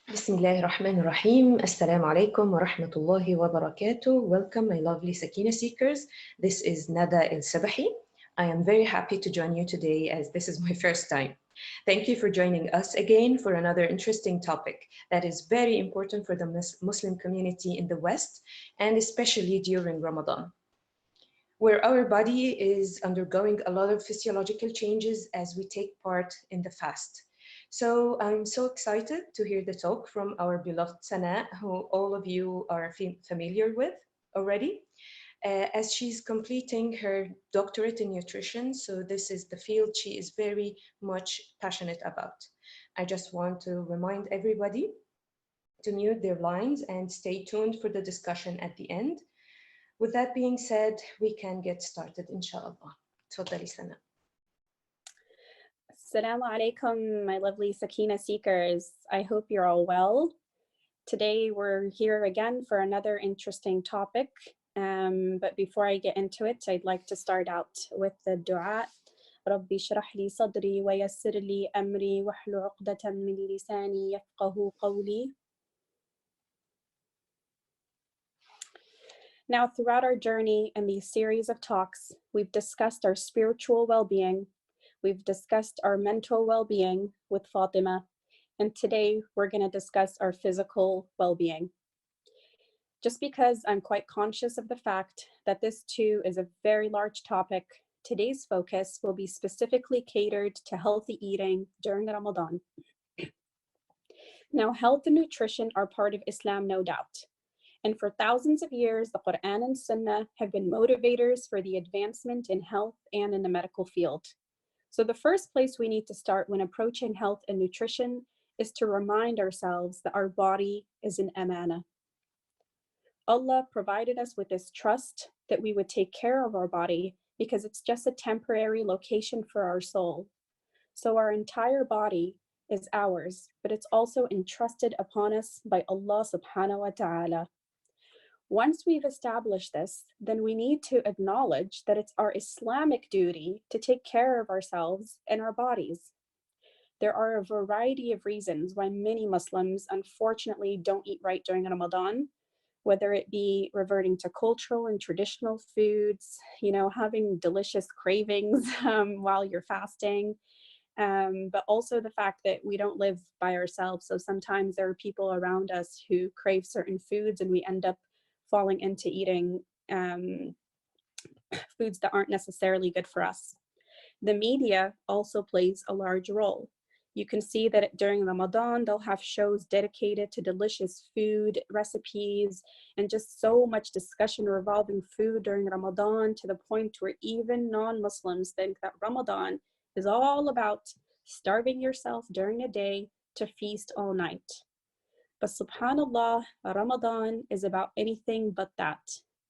Bismillahir Rahmanir Rahim. Assalamu alaikum wa rahmatullahi wa barakatuh. Welcome, my lovely Sakeena seekers. This is Nada El Sabahi. I am very happy to join you today as this is my first time. Thank you for joining us again for another interesting topic that is very important for the Muslim community in the West and especially during Ramadan, where our body is undergoing a lot of physiological changes as we take part in the fast. So I'm so excited to hear the talk from our beloved Sana, who all of you are familiar with already, as she's completing her doctorate in nutrition. So this is the field she is very much passionate about. I just want to remind everybody to mute their lines and stay tuned for the discussion at the end. With that being said, we can get started, inshallah. تفضلي Sana. Assalamu alaikum, my lovely Sakeena seekers. I hope you're all well. Today we're here again for another interesting topic. But before I get into it, I'd like to start out with the dua. ربي اشرح لي صدري ويسر لي أمري واحلل عقدة من لساني يفقهوا قولي. Now, throughout our journey and these series of talks, we've discussed our spiritual well-being. We've discussed our mental well-being with Fatima, and today we're going to discuss our physical well-being. Just because I'm quite conscious of the fact that this too is a very large topic, today's focus will be specifically catered to healthy eating during Ramadan. Now, health and nutrition are part of Islam, no doubt. And for thousands of years, the Quran and Sunnah have been motivators for the advancement in health and in the medical field. So the first place we need to start when approaching health and nutrition is to remind ourselves that our body is an amana. Allah provided us with this trust that we would take care of our body because it's just a temporary location for our soul. So our entire body is ours, but it's also entrusted upon us by Allah subhanahu wa ta'ala. Once we've established this, then we need to acknowledge that it's our Islamic duty to take care of ourselves and our bodies. There are a variety of reasons why many Muslims unfortunately don't eat right during Ramadan, whether it be reverting to cultural and traditional foods, having delicious cravings while you're fasting, but also the fact that we don't live by ourselves. So sometimes there are people around us who crave certain foods and we end up falling into eating foods that aren't necessarily good for us. The media also plays a large role. You can see that during Ramadan, they'll have shows dedicated to delicious food recipes and just so much discussion revolving food during Ramadan, to the point where even non-Muslims think that Ramadan is all about starving yourself during a day to feast all night. But subhanAllah, Ramadan is about anything but that.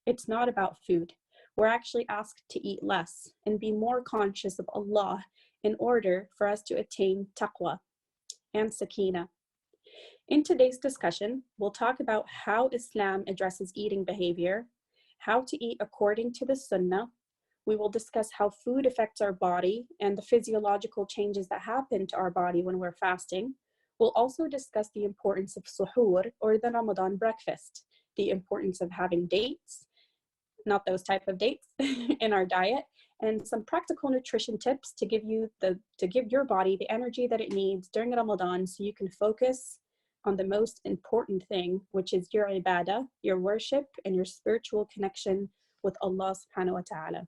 It's not about food. We're actually asked to eat less and be more conscious of Allah in order for us to attain taqwa and sakina. In today's discussion, we'll talk about how Islam addresses eating behavior, how to eat according to the Sunnah. We will discuss how food affects our body and the physiological changes that happen to our body when we're fasting. We'll also discuss the importance of suhoor, or the Ramadan breakfast, the importance of having dates, not those type of dates, in our diet, and some practical nutrition tips to give your body the energy that it needs during Ramadan so you can focus on the most important thing, which is your ibadah, your worship, and your spiritual connection with Allah subhanahu wa ta'ala.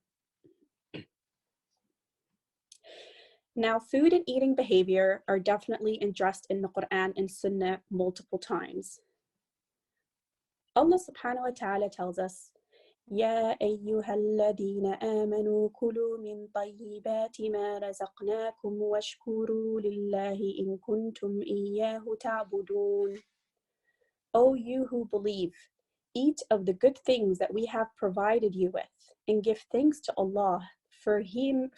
Now, food and eating behavior are definitely addressed in the Quran and Sunnah multiple times. Allah subhanahu wa ta'ala tells us, يا أيها الذين آمنوا كلوا من طيبات ما رزقناكم واشكروا لله إن كنتم إياه تعبدون. O you who believe, eat of the good things that we have provided you with, and give thanks to Allah. For him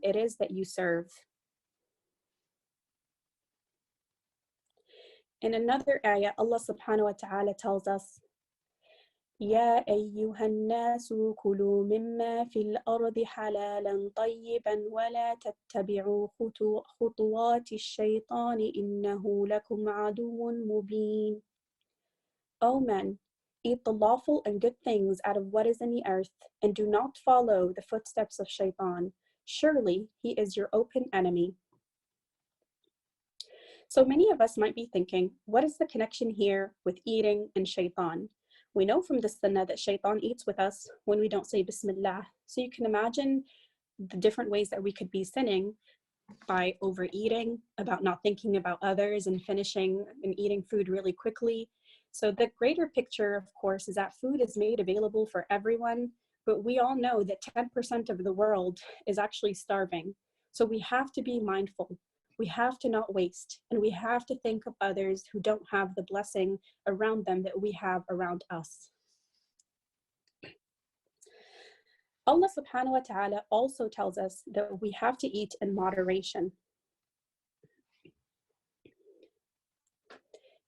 it is that you serve. In another ayah, Allah subhanahu wa ta'ala tells us, يا أيها الناس كلوا مما في الأرض حلالا طيبا ولا تتبعوا خطوات الشيطان إنه لكم عدو مبين. O men, eat the lawful and good things out of what is in the earth, and do not follow the footsteps of Shaitan. Surely he is your open enemy. So many of us might be thinking, what is the connection here with eating and Shaitan? We know from the Sunnah that Shaitan eats with us when we don't say Bismillah. So you can imagine the different ways that we could be sinning by overeating, about not thinking about others and finishing and eating food really quickly. So the greater picture, of course, is that food is made available for everyone, but we all know that 10% of the world is actually starving. So we have to be mindful. We have to not waste, and we have to think of others who don't have the blessing around them that we have around us. Allah subhanahu wa ta'ala also tells us that we have to eat in moderation.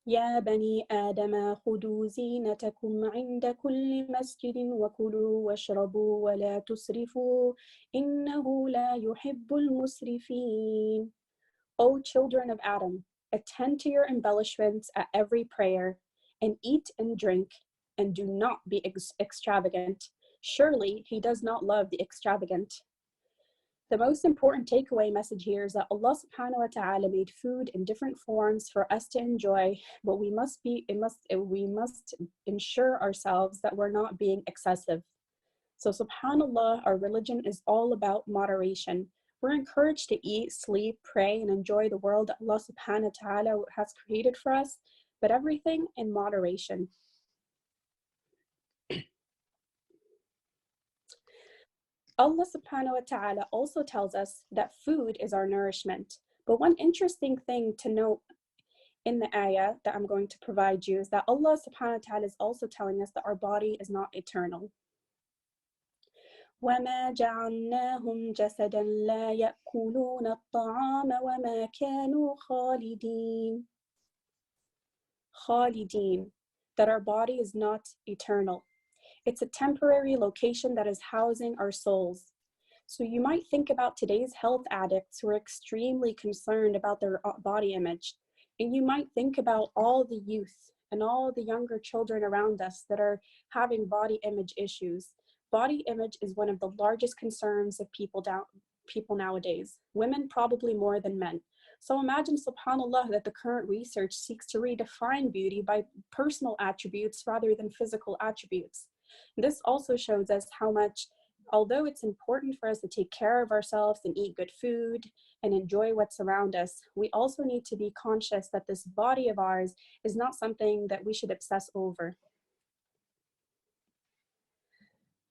يا بني آدم خذوا زينتكم عند كل مسجد وكلوا واشربوا ولا تسرفوا إنه لا يحب المسرفين. O children of Adam, attend to your embellishments at every prayer, and eat and drink, and do not be extravagant. Surely he does not love the extravagant. The most important takeaway message here is that Allah subhanahu wa ta'ala made food in different forms for us to enjoy, but we must ensure ourselves that we're not being excessive. So subhanallah, our religion is all about moderation. We're encouraged to eat, sleep, pray, and enjoy the world that Allah subhanahu wa ta'ala has created for us, but everything in moderation. Allah subhanahu wa ta'ala also tells us that food is our nourishment. But one interesting thing to note in the ayah that I'm going to provide you is that Allah subhanahu wa ta'ala is also telling us that our body is not eternal. وَمَا جَعَلْنَاهُمْ جَسَدًا لَا يَأْكُلُونَ الطَّعَامَ وَمَا كَانُوا خَالِدِينَ. خالدين, that our body is not eternal. It's a temporary location that is housing our souls. So you might think about today's health addicts who are extremely concerned about their body image. And you might think about all the youth and all the younger children around us that are having body image issues. Body image is one of the largest concerns of people nowadays. Women probably more than men. So imagine, subhanAllah, that the current research seeks to redefine beauty by personal attributes rather than physical attributes. This also shows us how much, although it's important for us to take care of ourselves and eat good food and enjoy what's around us, we also need to be conscious that this body of ours is not something that we should obsess over.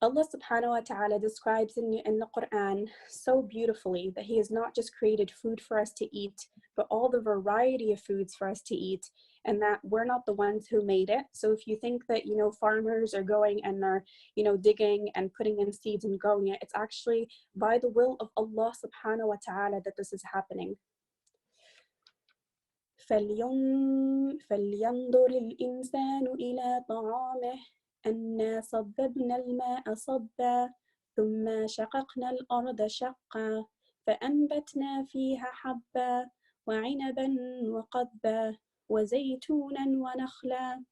Allah subhanahu wa ta'ala describes in the Quran so beautifully that He has not just created food for us to eat, but all the variety of foods for us to eat, and that we're not the ones who made it. So if you think that, farmers are going and they're, digging and putting in seeds and growing it, it's actually by the will of Allah subhanahu wa ta'ala that this is happening. فلينظر الإنسان إلى طعامه أنا صببنا الماء صبا ثم شققنا الأرض شقا فأنبتنا فيها حبا وعنبا وقضبا وزيتونا ونخلا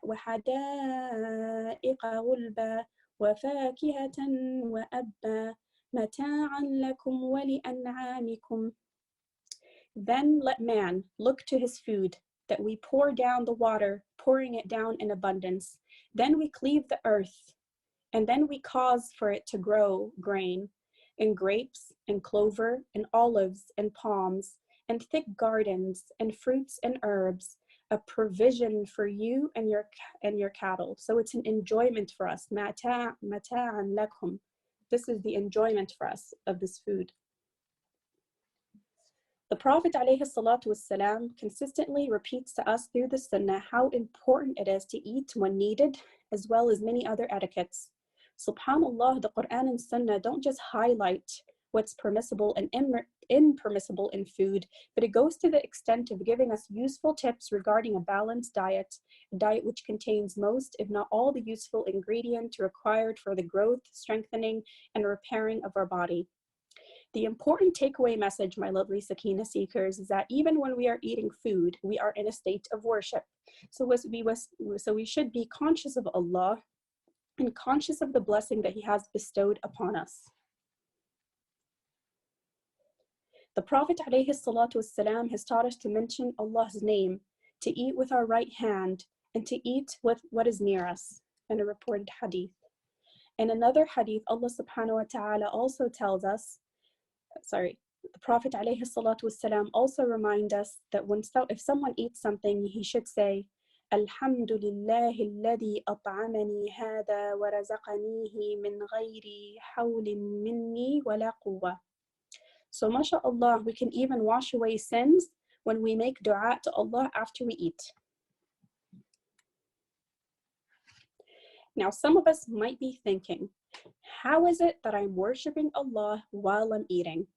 وحدائق غلبا وفاكهة وأبا متاعا لكم ولأنعامكم. Then let man look to his food, that we pour down the water, pouring it down in abundance. Then we cleave the earth, and then we cause for it to grow grain, and grapes, and clover, and olives, and palms, and thick gardens, and fruits and herbs, a provision for you and your cattle. So it's an enjoyment for us. Mata'an lakum. This is the enjoyment for us of this food. The Prophet ﷺ consistently repeats to us through the Sunnah how important it is to eat when needed, as well as many other etiquettes. SubhanAllah, the Quran and Sunnah don't just highlight what's permissible and impermissible in food, but it goes to the extent of giving us useful tips regarding a balanced diet, a diet which contains most, if not all, the useful ingredients required for the growth, strengthening, and repairing of our body. The important takeaway message, my lovely Sakeena seekers, is that even when we are eating food, we are in a state of worship. So we should be conscious of Allah and conscious of the blessing that He has bestowed upon us. The Prophet ﷺ has taught us to mention Allah's name, to eat with our right hand, and to eat with what is near us, in a reported hadith. In another hadith, Allah subhanahu wa ta'ala also tells us, the Prophet ﷺ also reminds us that if someone eats something, he should say, Alhamdulillahi alladhi at'amani hada wa razaqanihi min ghayri hawlin minni wa la quwwa. So mashallah, we can even wash away sins when we make dua to Allah after we eat. Now, some of us might be thinking, how is it that I'm worshiping Allah while I'm eating?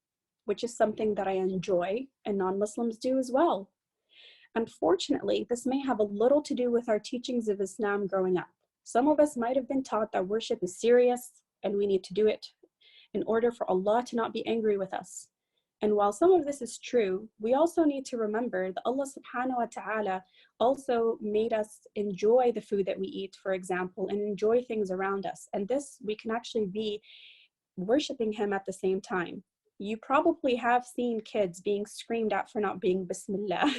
Which is something that I enjoy and non-Muslims do as well. Unfortunately, this may have a little to do with our teachings of Islam growing up. Some of us might have been taught that worship is serious and we need to do it in order for Allah to not be angry with us. And while some of this is true, we also need to remember that Allah subhanahu wa ta'ala also made us enjoy the food that we eat, for example, and enjoy things around us. And this, we can actually be worshiping Him at the same time. You probably have seen kids being screamed at for not being Bismillah.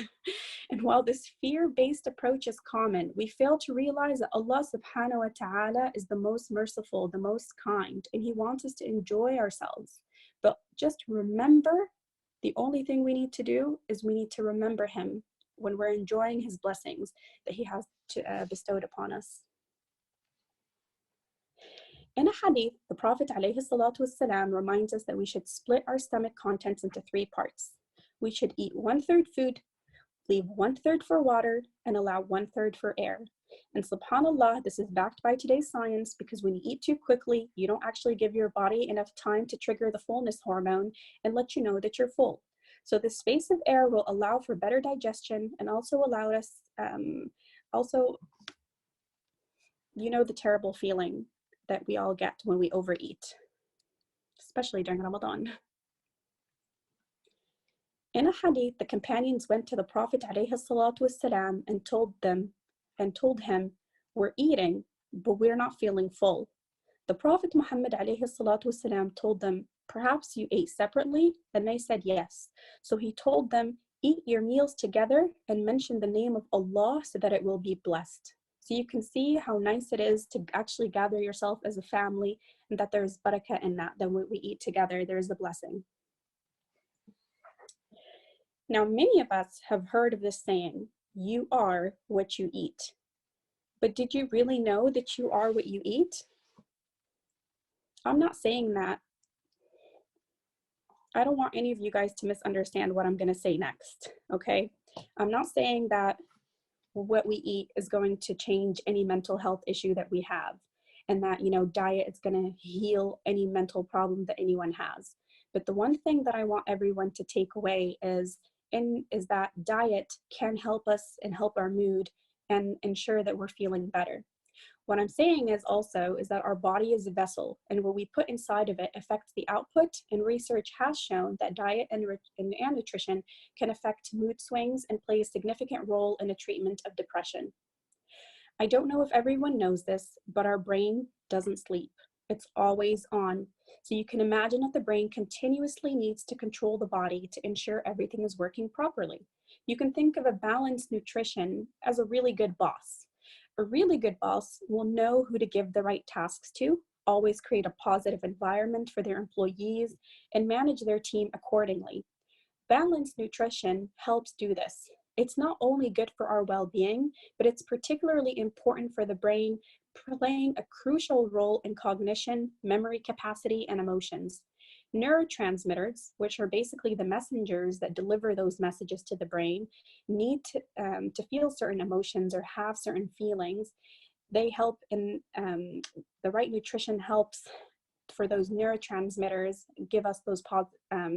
And while this fear-based approach is common, we fail to realize that Allah subhanahu wa ta'ala is the most merciful, the most kind, and He wants us to enjoy ourselves. But just remember, the only thing we need to do is we need to remember Him when we're enjoying His blessings that He has bestowed upon us. In a hadith, the Prophet ﷺ reminds us that we should split our stomach contents into 3 parts. We should eat 1/3 food, leave 1/3 for water, and allow 1/3 for air. And subhanAllah, this is backed by today's science, because when you eat too quickly, you don't actually give your body enough time to trigger the fullness hormone and let you know that you're full. So this space of air will allow for better digestion and also allow us, the terrible feeling that we all get when we overeat, especially during Ramadan. In a hadith, the companions went to the Prophet ﷺ and told him, we're eating, but we're not feeling full. The Prophet Muhammad ﷺ told them, perhaps you ate separately? And they said yes. So he told them, eat your meals together and mention the name of Allah so that it will be blessed. So you can see how nice it is to actually gather yourself as a family, and that there's barakah in that when we eat together, there's a blessing. Now, many of us have heard of this saying, you are what you eat. But did you really know that you are what you eat? I'm not saying that. I don't want any of you guys to misunderstand what I'm going to say next, okay? I'm not saying that what we eat is going to change any mental health issue that we have, and that, diet is going to heal any mental problem that anyone has. But the one thing that I want everyone to take away is that diet can help us and help our mood and ensure that we're feeling better. What I'm saying is that our body is a vessel, and what we put inside of it affects the output, and research has shown that diet and nutrition can affect mood swings and play a significant role in the treatment of depression. I don't know if everyone knows this, but our brain doesn't sleep. It's always on. So you can imagine that the brain continuously needs to control the body to ensure everything is working properly. You can think of a balanced nutrition as a really good boss. A really good boss will know who to give the right tasks to, always create a positive environment for their employees, and manage their team accordingly. Balanced nutrition helps do this. It's not only good for our well-being, but it's particularly important for the brain, playing a crucial role in cognition, memory capacity, and emotions. Neurotransmitters, which are basically the messengers that deliver those messages to the brain, need to feel certain emotions or have certain feelings. They help in, the right nutrition helps for those neurotransmitters, give us those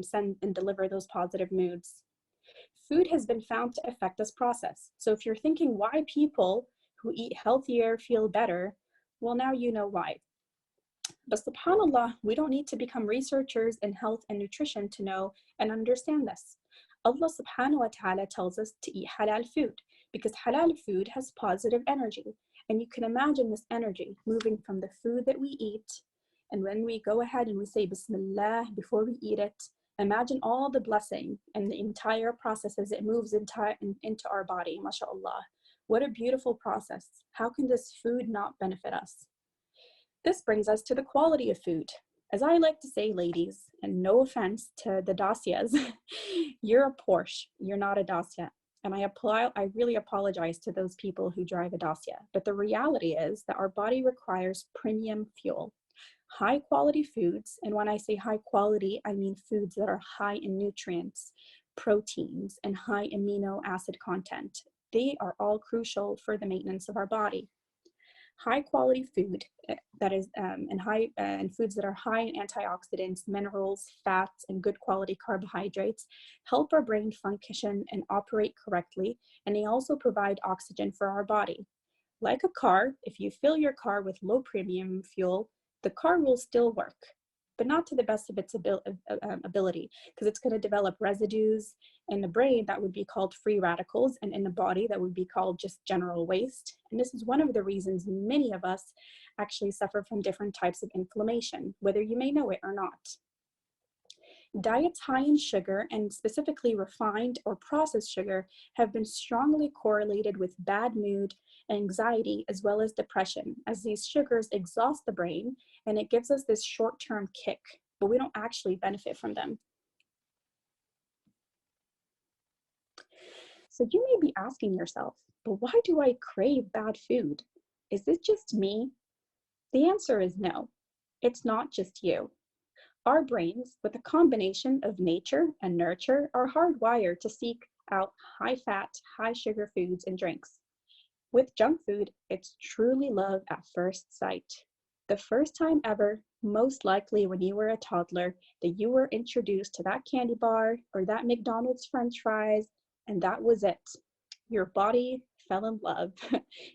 send and deliver those positive moods. Food has been found to affect this process. So if you're thinking why people who eat healthier feel better, well, now you know why. But subhanAllah, we don't need to become researchers in health and nutrition to know and understand this. Allah subhanahu wa ta'ala tells us to eat halal food because halal food has positive energy. And you can imagine this energy moving from the food that we eat. And when we go ahead and we say Bismillah before we eat it, imagine all the blessing and the entire process as it moves into our body, mashallah. What a beautiful process. How can this food not benefit us? This brings us to the quality of food. As I like to say, ladies, and no offense to the Dacias, you're a Porsche, you're not a Dacia. And I really apologize to those people who drive a Dacia. But the reality is that our body requires premium fuel, high quality foods. And when I say high quality, I mean foods that are high in nutrients, proteins, and high amino acid content. They are all crucial for the maintenance of our body. High quality food and foods that are high in antioxidants, minerals, fats, and good quality carbohydrates help our brain function and operate correctly, and they also provide oxygen for our body. Like a car, if you fill your car with low premium fuel, the car will still work, but not to the best of its ability, because it's going to develop residues in the brain that would be called free radicals, and in the body that would be called just general waste. And this is one of the reasons many of us actually suffer from different types of inflammation, whether you may know it or not. Diets high in sugar, and specifically refined or processed sugar, have been strongly correlated with bad mood, anxiety, as well as depression, as these sugars exhaust the brain and it gives us this short-term kick, but we don't actually benefit from them. So you may be asking yourself, but why do I crave bad food? Is this just me? The answer is no, it's not just you. Our brains, with a combination of nature and nurture, are hardwired to seek out high-fat, high-sugar foods and drinks. With junk food, it's truly love at first sight. The first time ever, most likely when you were a toddler, that you were introduced to that candy bar or that McDonald's French fries, and that was it. Your body fell in love,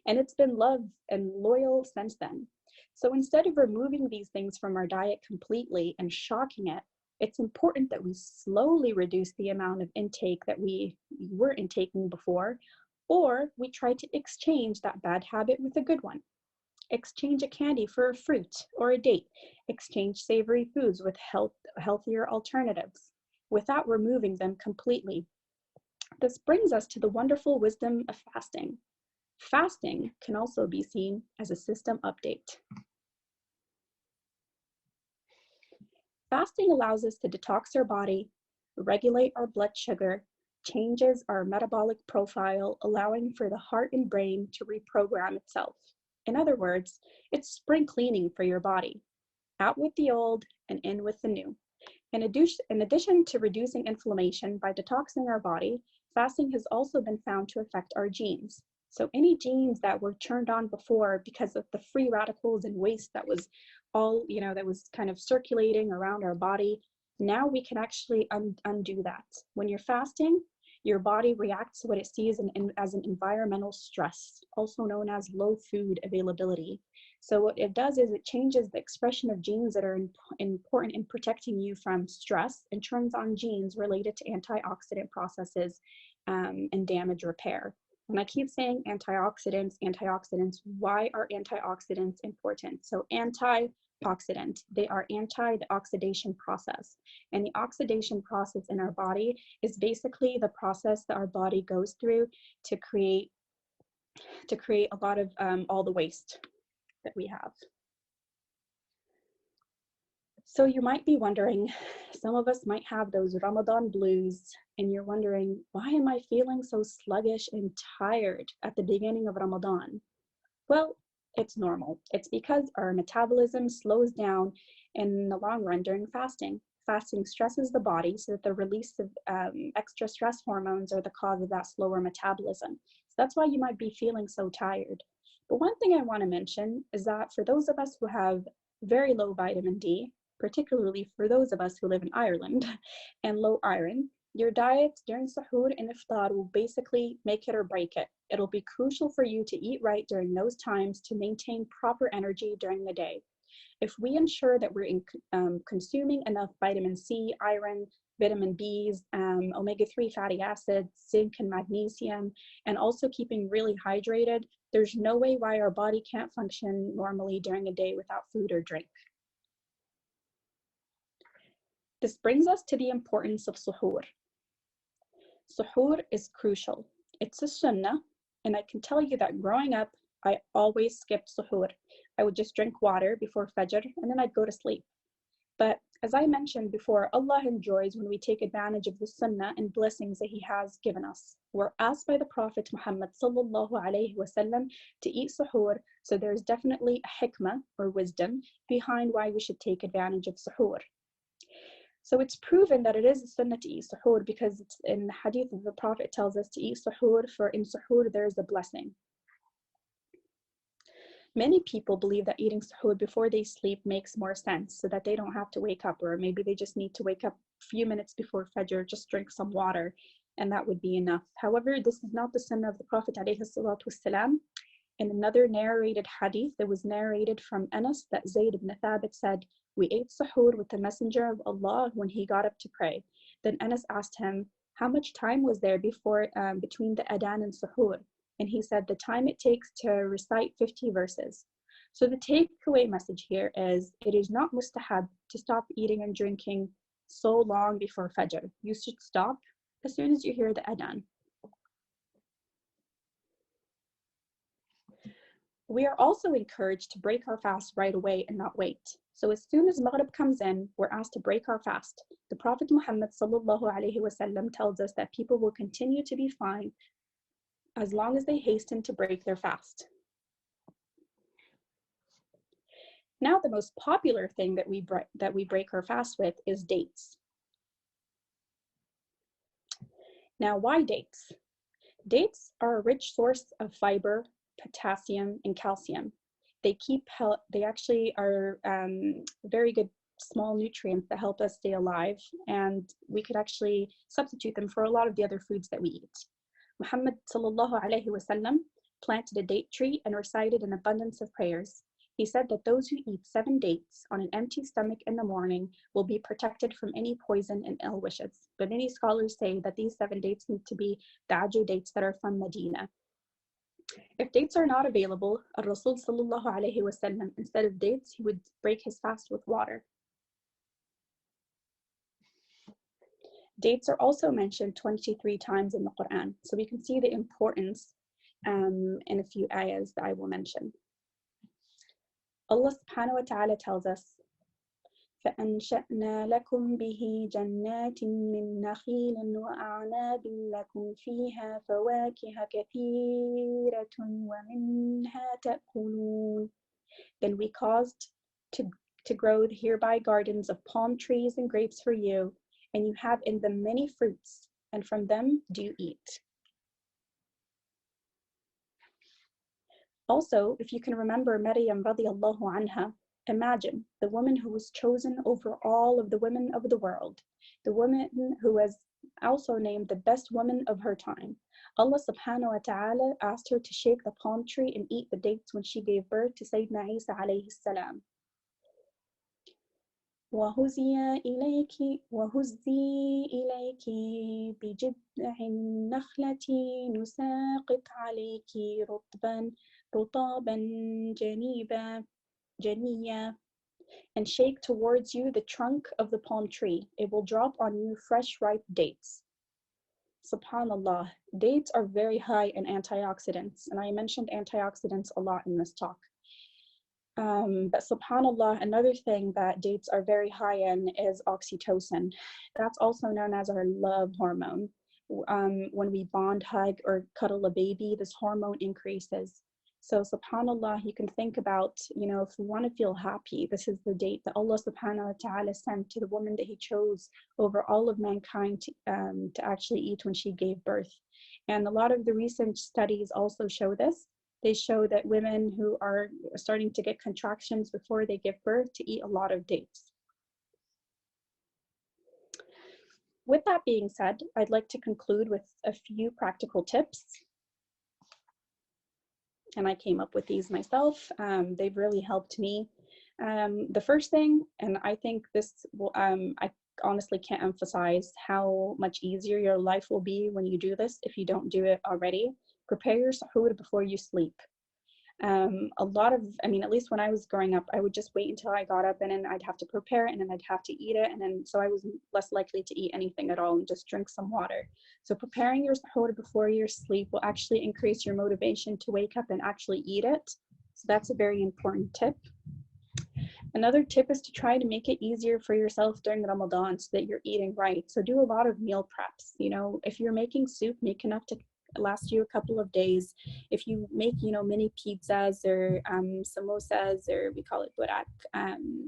and it's been love and loyal since then. So instead of removing these things from our diet completely and shocking it, it's important that we slowly reduce the amount of intake that we were intaking before, or we try to exchange that bad habit with a good one. Exchange a candy for a fruit or a date. Exchange savory foods with healthier alternatives without removing them completely. This brings us to the wonderful wisdom of fasting. Fasting can also be seen as a system update. Fasting allows us to detox our body, regulate our blood sugar, changes our metabolic profile, allowing for the heart and brain to reprogram itself. In other words, it's spring cleaning for your body. Out with the old and in with the new. In addition to reducing inflammation by detoxing our body, fasting has also been found to affect our genes. So any genes that were turned on before because of the free radicals and waste that was that was kind of circulating around our body, now we can actually undo that. When you're fasting, your body reacts to what it sees as an environmental stress, also known as low food availability. So what it does is it changes the expression of genes that are important in protecting you from stress and turns on genes related to antioxidant processes and damage repair. And I keep saying antioxidants, antioxidants. Why are antioxidants important? So antioxidant, they are anti the oxidation process. And the oxidation process in our body is basically the process that our body goes through to create a lot of all the waste that we have. So you might be wondering, some of us might have those Ramadan blues, and you're wondering, why am I feeling so sluggish and tired at the beginning of Ramadan? Well, it's normal. It's because our metabolism slows down in the long run during fasting. Fasting stresses the body so that the release of extra stress hormones are the cause of that slower metabolism. So that's why you might be feeling so tired. But one thing I want to mention is that for those of us who have very low vitamin D, particularly for those of us who live in Ireland, and low iron, your diet during suhoor and iftar will basically make it or break it. It'll be crucial for you to eat right during those times to maintain proper energy during the day. If we ensure that we're consuming enough vitamin C, iron, vitamin Bs, omega-3 fatty acids, zinc and magnesium, and also keeping really hydrated, there's no way why our body can't function normally during a day without food or drink. This brings us to the importance of suhoor. Suhoor is crucial. It's a sunnah, and I can tell you that growing up, I always skipped suhoor. I would just drink water before Fajr, and then I'd go to sleep. But as I mentioned before, Allah enjoys when we take advantage of the sunnah and blessings that He has given us. We're asked by the Prophet Muhammad sallallahu alaihi wasallam to eat suhoor, so there's definitely a hikmah or wisdom behind why we should take advantage of suhoor. So it's proven that it is a sunnah to eat suhoor because it's in the hadith the Prophet tells us to eat suhoor, for in suhoor there is a blessing. Many people believe that eating suhoor before they sleep makes more sense so that they don't have to wake up, or maybe they just need to wake up a few minutes before Fajr, just drink some water, and that would be enough. However, this is not the sunnah of the Prophet ﷺ. In another narrated hadith that was narrated from Anas, that Zayd ibn Thabit said, "We ate suhoor with the Messenger of Allah when he got up to pray." Then Anas asked him, how much time was there between the adhan and suhoor? And he said, the time it takes to recite 50 verses. So the takeaway message here is, it is not mustahab to stop eating and drinking so long before Fajr. You should stop as soon as you hear the adhan. We are also encouraged to break our fast right away and not wait. So as soon as Maghrib comes in, we're asked to break our fast. The Prophet Muhammad sallallahu alaihi wasallam tells us that people will continue to be fine as long as they hasten to break their fast. Now, the most popular thing that we break our fast with is dates. Now, why dates? Dates are a rich source of fiber, potassium, and calcium. They actually are very good small nutrients that help us stay alive, and we could actually substitute them for a lot of the other foods that we eat. Muhammad sallallahu alaihi wasallam planted a date tree and recited an abundance of prayers. He said that those who eat 7 dates on an empty stomach in the morning will be protected from any poison and ill wishes. But many scholars say that these 7 dates need to be the ajwa dates that are from Medina. If dates are not available, Rasul sallallahu alaihi wasallam, instead of dates, he would break his fast with water. Dates are also mentioned 23 times in the Quran, so we can see the importance in a few ayahs that I will mention. Allah subhanahu wa ta'ala tells us, فَأَنْشَأْنَا لَكُمْ بِهِ جَنَّاتٍ مِّن نَخِيلٍ وَأَعْنَابٍ لَكُمْ فِيهَا فَوَاكِهَ كَثِيرَةٌ وَمِنْهَا تَأْكُلُونَ. Then we caused to grow hereby gardens of palm trees and grapes for you, and you have in them many fruits, and from them do you eat. Also, if you can remember Maryam radiallahu anha, imagine the woman who was chosen over all of the women of the world, the woman who was also named the best woman of her time. Allah subhanahu wa ta'ala asked her to shake the palm tree and eat the dates when she gave birth to Sayyidina Isa alayhi salam. وَهُزِّي إِلَيْكِ بِجِذْعِ النَّخْلَةِ نُسَاقِطْ عَلَيْكِ رُطَابًا جَنِيًّا. And shake towards you the trunk of the palm tree. It will drop on you fresh ripe dates. Subhanallah, dates are very high in antioxidants, and I mentioned antioxidants a lot in this talk. But subhanallah, another thing that dates are very high in is oxytocin. That's also known as our love hormone. When we bond, hug, or cuddle a baby, this hormone increases. So subhanallah, you can think about, if we want to feel happy, this is the date that Allah subhanahu wa ta'ala sent to the woman that He chose over all of mankind to actually eat when she gave birth. And a lot of the recent studies also show this, They show that women who are starting to get contractions before they give birth to eat a lot of dates. With that being said, I'd like to conclude with a few practical tips. And I came up with these myself. They've really helped me. The first thing, and I think this will, I honestly can't emphasize how much easier your life will be when you do this if you don't do it already. Prepare your sahur before you sleep. A lot of, I mean, at least when I was growing up, I would just wait until I got up and then I'd have to prepare it and then I'd have to eat it. And then, so I was less likely to eat anything at all and just drink some water. So preparing your sahur before your sleep will actually increase your motivation to wake up and actually eat it. So that's a very important tip. Another tip is to try to make it easier for yourself during Ramadan so that you're eating right. So do a lot of meal preps. You know, if you're making soup, make enough to last you a couple of days. If you make, you know, mini pizzas or samosas, or we call it burak,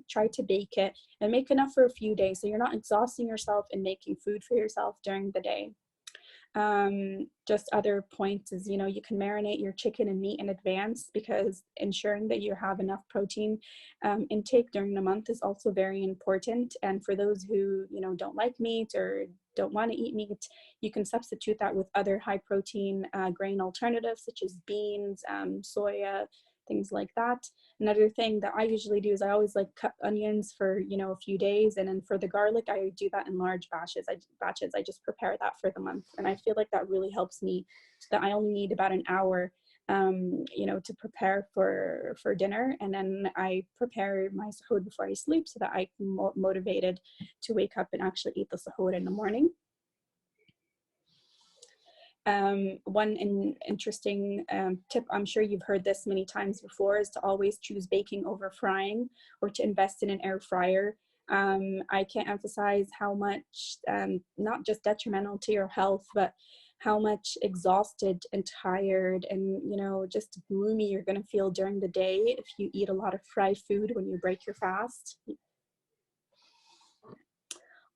try to bake it and make enough for a few days so you're not exhausting yourself in making food for yourself during the day. Just other points is, you know, you can marinate your chicken and meat in advance, because ensuring that you have enough protein intake during the month is also very important. And for those who, you know, don't like meat or don't want to eat meat, you can substitute that with other high protein grain alternatives such as beans, soya, things like that. Another thing that I usually do is I always like cut onions for, you know, a few days, and then for the garlic I do that in large batches. I just prepare that for the month, and I feel like that really helps me, so that I only need about an hour you know, to prepare for dinner, and then I prepare my sahur before I sleep so that I can motivated to wake up and actually eat the sahur in the morning. One interesting tip, I'm sure you've heard this many times before, is to always choose baking over frying, or to invest in an air fryer. I can't emphasize how much, not just detrimental to your health, but how much exhausted and tired and, you know, just gloomy you're going to feel during the day if you eat a lot of fried food when you break your fast.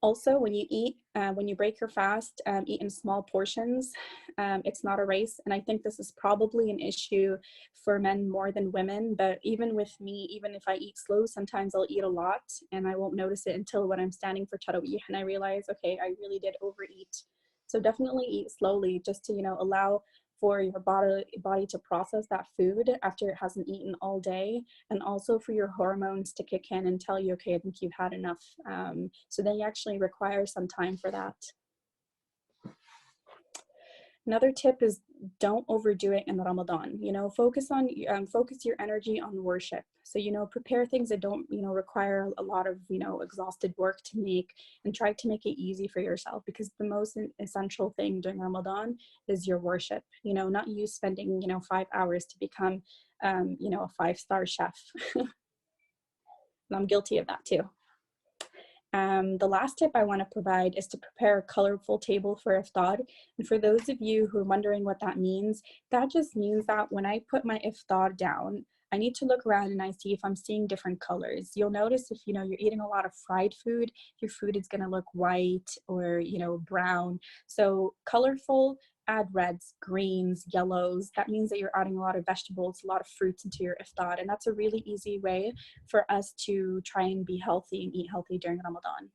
Also, when you eat, when you break your fast, eat in small portions. It's not a race. And I think this is probably an issue for men more than women. But even with me, even if I eat slow, sometimes I'll eat a lot and I won't notice it until when I'm standing for tarawih and I realize, okay, I really did overeat. So definitely eat slowly, just to, you know, allow for your body to process that food after it hasn't eaten all day, and also for your hormones to kick in and tell you, okay, I think you've had enough. So then you actually require some time for that. Another tip is don't overdo it in Ramadan. You know, focus your energy on worship. So, you know, prepare things that don't, you know, require a lot of, you know, exhausted work to make, and try to make it easy for yourself, because the most essential thing during Ramadan is your worship. You know, not you spending, you know, 5 hours to become, you know, a 5-star chef. And I'm guilty of that too. The last tip I want to provide is to prepare a colorful table for iftar. And for those of you who are wondering what that means, that just means that when I put my iftar down, I need to look around and I see if I'm seeing different colors. You'll notice if, you know, you're eating a lot of fried food, your food is going to look white or, you know, brown. So colorful, add reds, greens, yellows. That means that you're adding a lot of vegetables, a lot of fruits into your iftar. And that's a really easy way for us to try and be healthy and eat healthy during Ramadan.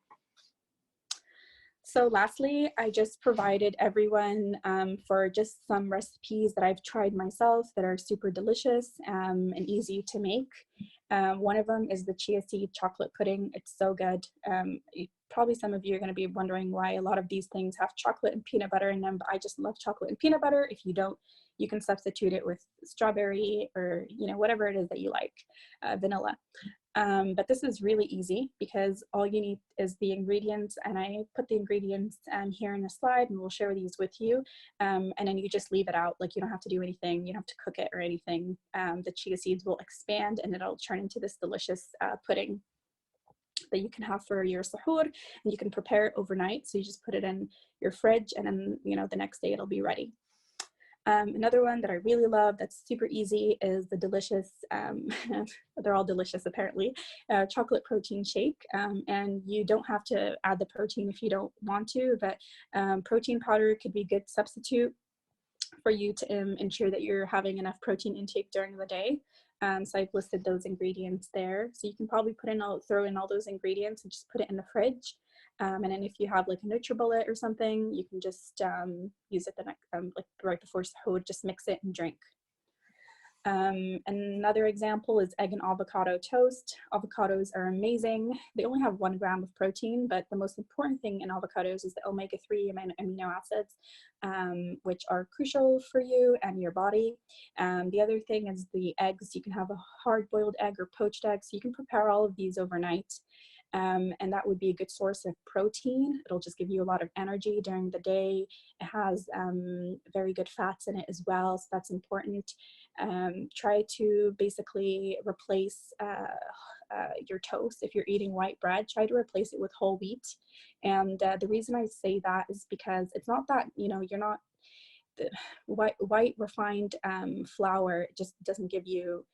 So lastly, I just provided everyone for just some recipes that I've tried myself that are super delicious and easy to make. One of them is the chia seed chocolate pudding. It's so good. Probably some of you are going to be wondering why a lot of these things have chocolate and peanut butter in them, but I just love chocolate and peanut butter. If you don't, you can substitute it with strawberry or, you know, whatever it is that you like, vanilla. But this is really easy because all you need is the ingredients, and I put the ingredients here in a slide, and we'll share these with you. And then you just leave it out. Like, you don't have to do anything. You don't have to cook it or anything. The chia seeds will expand and it'll turn into this delicious pudding that you can have for your sahur, and you can prepare it overnight. So you just put it in your fridge, and then, you know, the next day it'll be ready. Another one that I really love that's super easy is the delicious, they're all delicious apparently, chocolate protein shake. And you don't have to add the protein if you don't want to, but protein powder could be a good substitute. for you to ensure that you're having enough protein intake during the day. So I've listed those ingredients there. So you can probably throw in all those ingredients and just put it in the fridge. And then if you have like a NutriBullet or something, you can just use it the next, like right before sahur, just mix it and drink. Another example is egg and avocado toast. Avocados are amazing. They only have 1 gram of protein, but the most important thing in avocados is the omega-3 amino acids, which are crucial for you and your body. The other thing is the eggs. You can have a hard-boiled egg or poached egg, so you can prepare all of these overnight. And that would be a good source of protein. It'll just give you a lot of energy during the day. It has very good fats in it as well, so that's important. Try to basically replace your toast. If you're eating white bread, try to replace it with whole wheat. And the reason I say that is because it's not that, you're not, the white refined flour just doesn't give you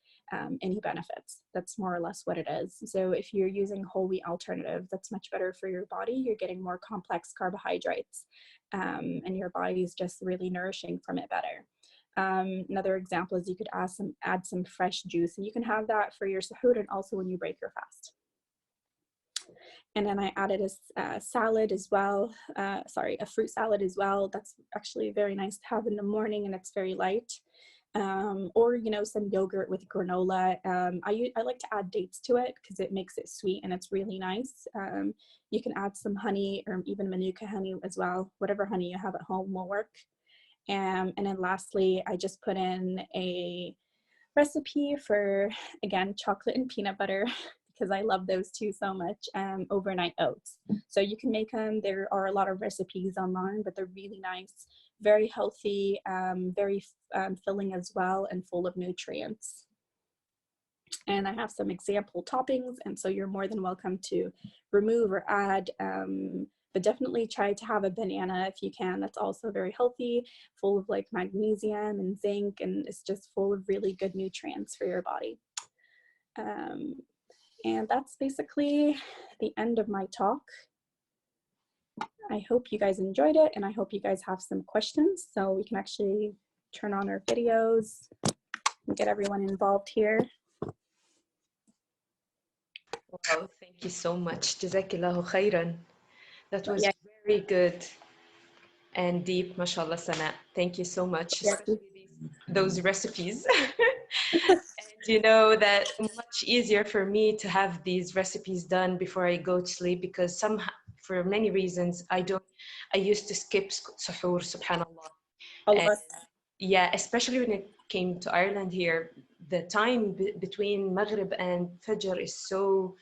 any benefits. That's more or less what it is. So if you're using whole wheat alternative, that's much better for your body. You're getting more complex carbohydrates, and your body is just really nourishing from it better. Another example is you could add some fresh juice, and you can have that for your sahur and also when you break your fast. And then I added a salad as well, a fruit salad as well. That's actually very nice to have in the morning, and it's very light. Or, some yogurt with granola. I like to add dates to it because it makes it sweet and it's really nice. You can add some honey or even manuka honey as well. Whatever honey you have at home will work. And then lastly, I just put in a recipe for, again, chocolate and peanut butter because I love those two so much, overnight oats. So you can make them. There are a lot of recipes online, but they're really nice, very healthy, very filling as well, and full of nutrients. And I have some example toppings, and so you're more than welcome to remove or add, but definitely try to have a banana if you can. That's also very healthy, full of like magnesium and zinc, and it's just full of really good nutrients for your body. And that's basically the end of my talk. I hope you guys enjoyed it, and I hope you guys have some questions so we can actually turn on our videos and get everyone involved here. Wow, thank you so much. Jazakallahu khairan. That was very good and deep, mashallah, Sana. Thank you so much, especially those recipes. And that much easier for me to have these recipes done before I go to sleep, because for many reasons, I used to skip suhoor, subhanallah. And, yeah, especially when it came to Ireland here, the time between Maghrib and Fajr is so,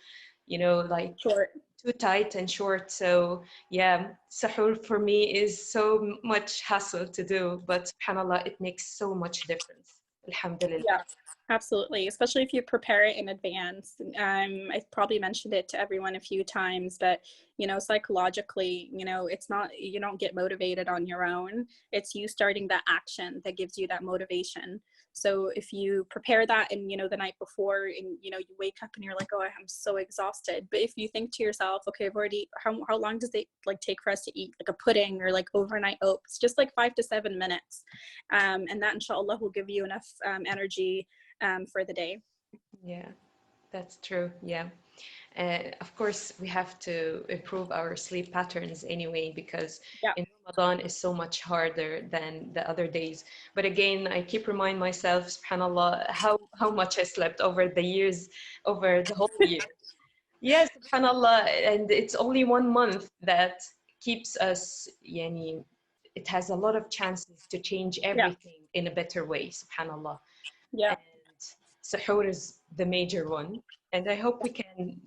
like short. Too tight and short. So yeah, sahur for me is so much hassle to do, but subhanallah, it makes so much difference. Alhamdulillah. Yeah, absolutely. Especially if you prepare it in advance. I've probably mentioned it to everyone a few times, but psychologically, it's not, you don't get motivated on your own. It's you starting that action that gives you that motivation. So if you prepare that and, the night before, and, you wake up and you're like, oh, I'm so exhausted. But if you think to yourself, okay, I've already, how long does it take for us to eat like a pudding or like overnight oats? Just like 5 to 7 minutes. And that inshallah will give you enough energy for the day. Yeah, that's true. Yeah. Of course, we have to improve our sleep patterns anyway, because in Ramadan is so much harder than the other days. But again, I keep reminding myself, subhanallah, how much I slept over the years, over the whole year. Yes, subhanallah, and it's only 1 month that keeps us, yani, it has a lot of chances to change everything in a better way, subhanallah. Yeah. And suhoor is the major one. And I hope we can,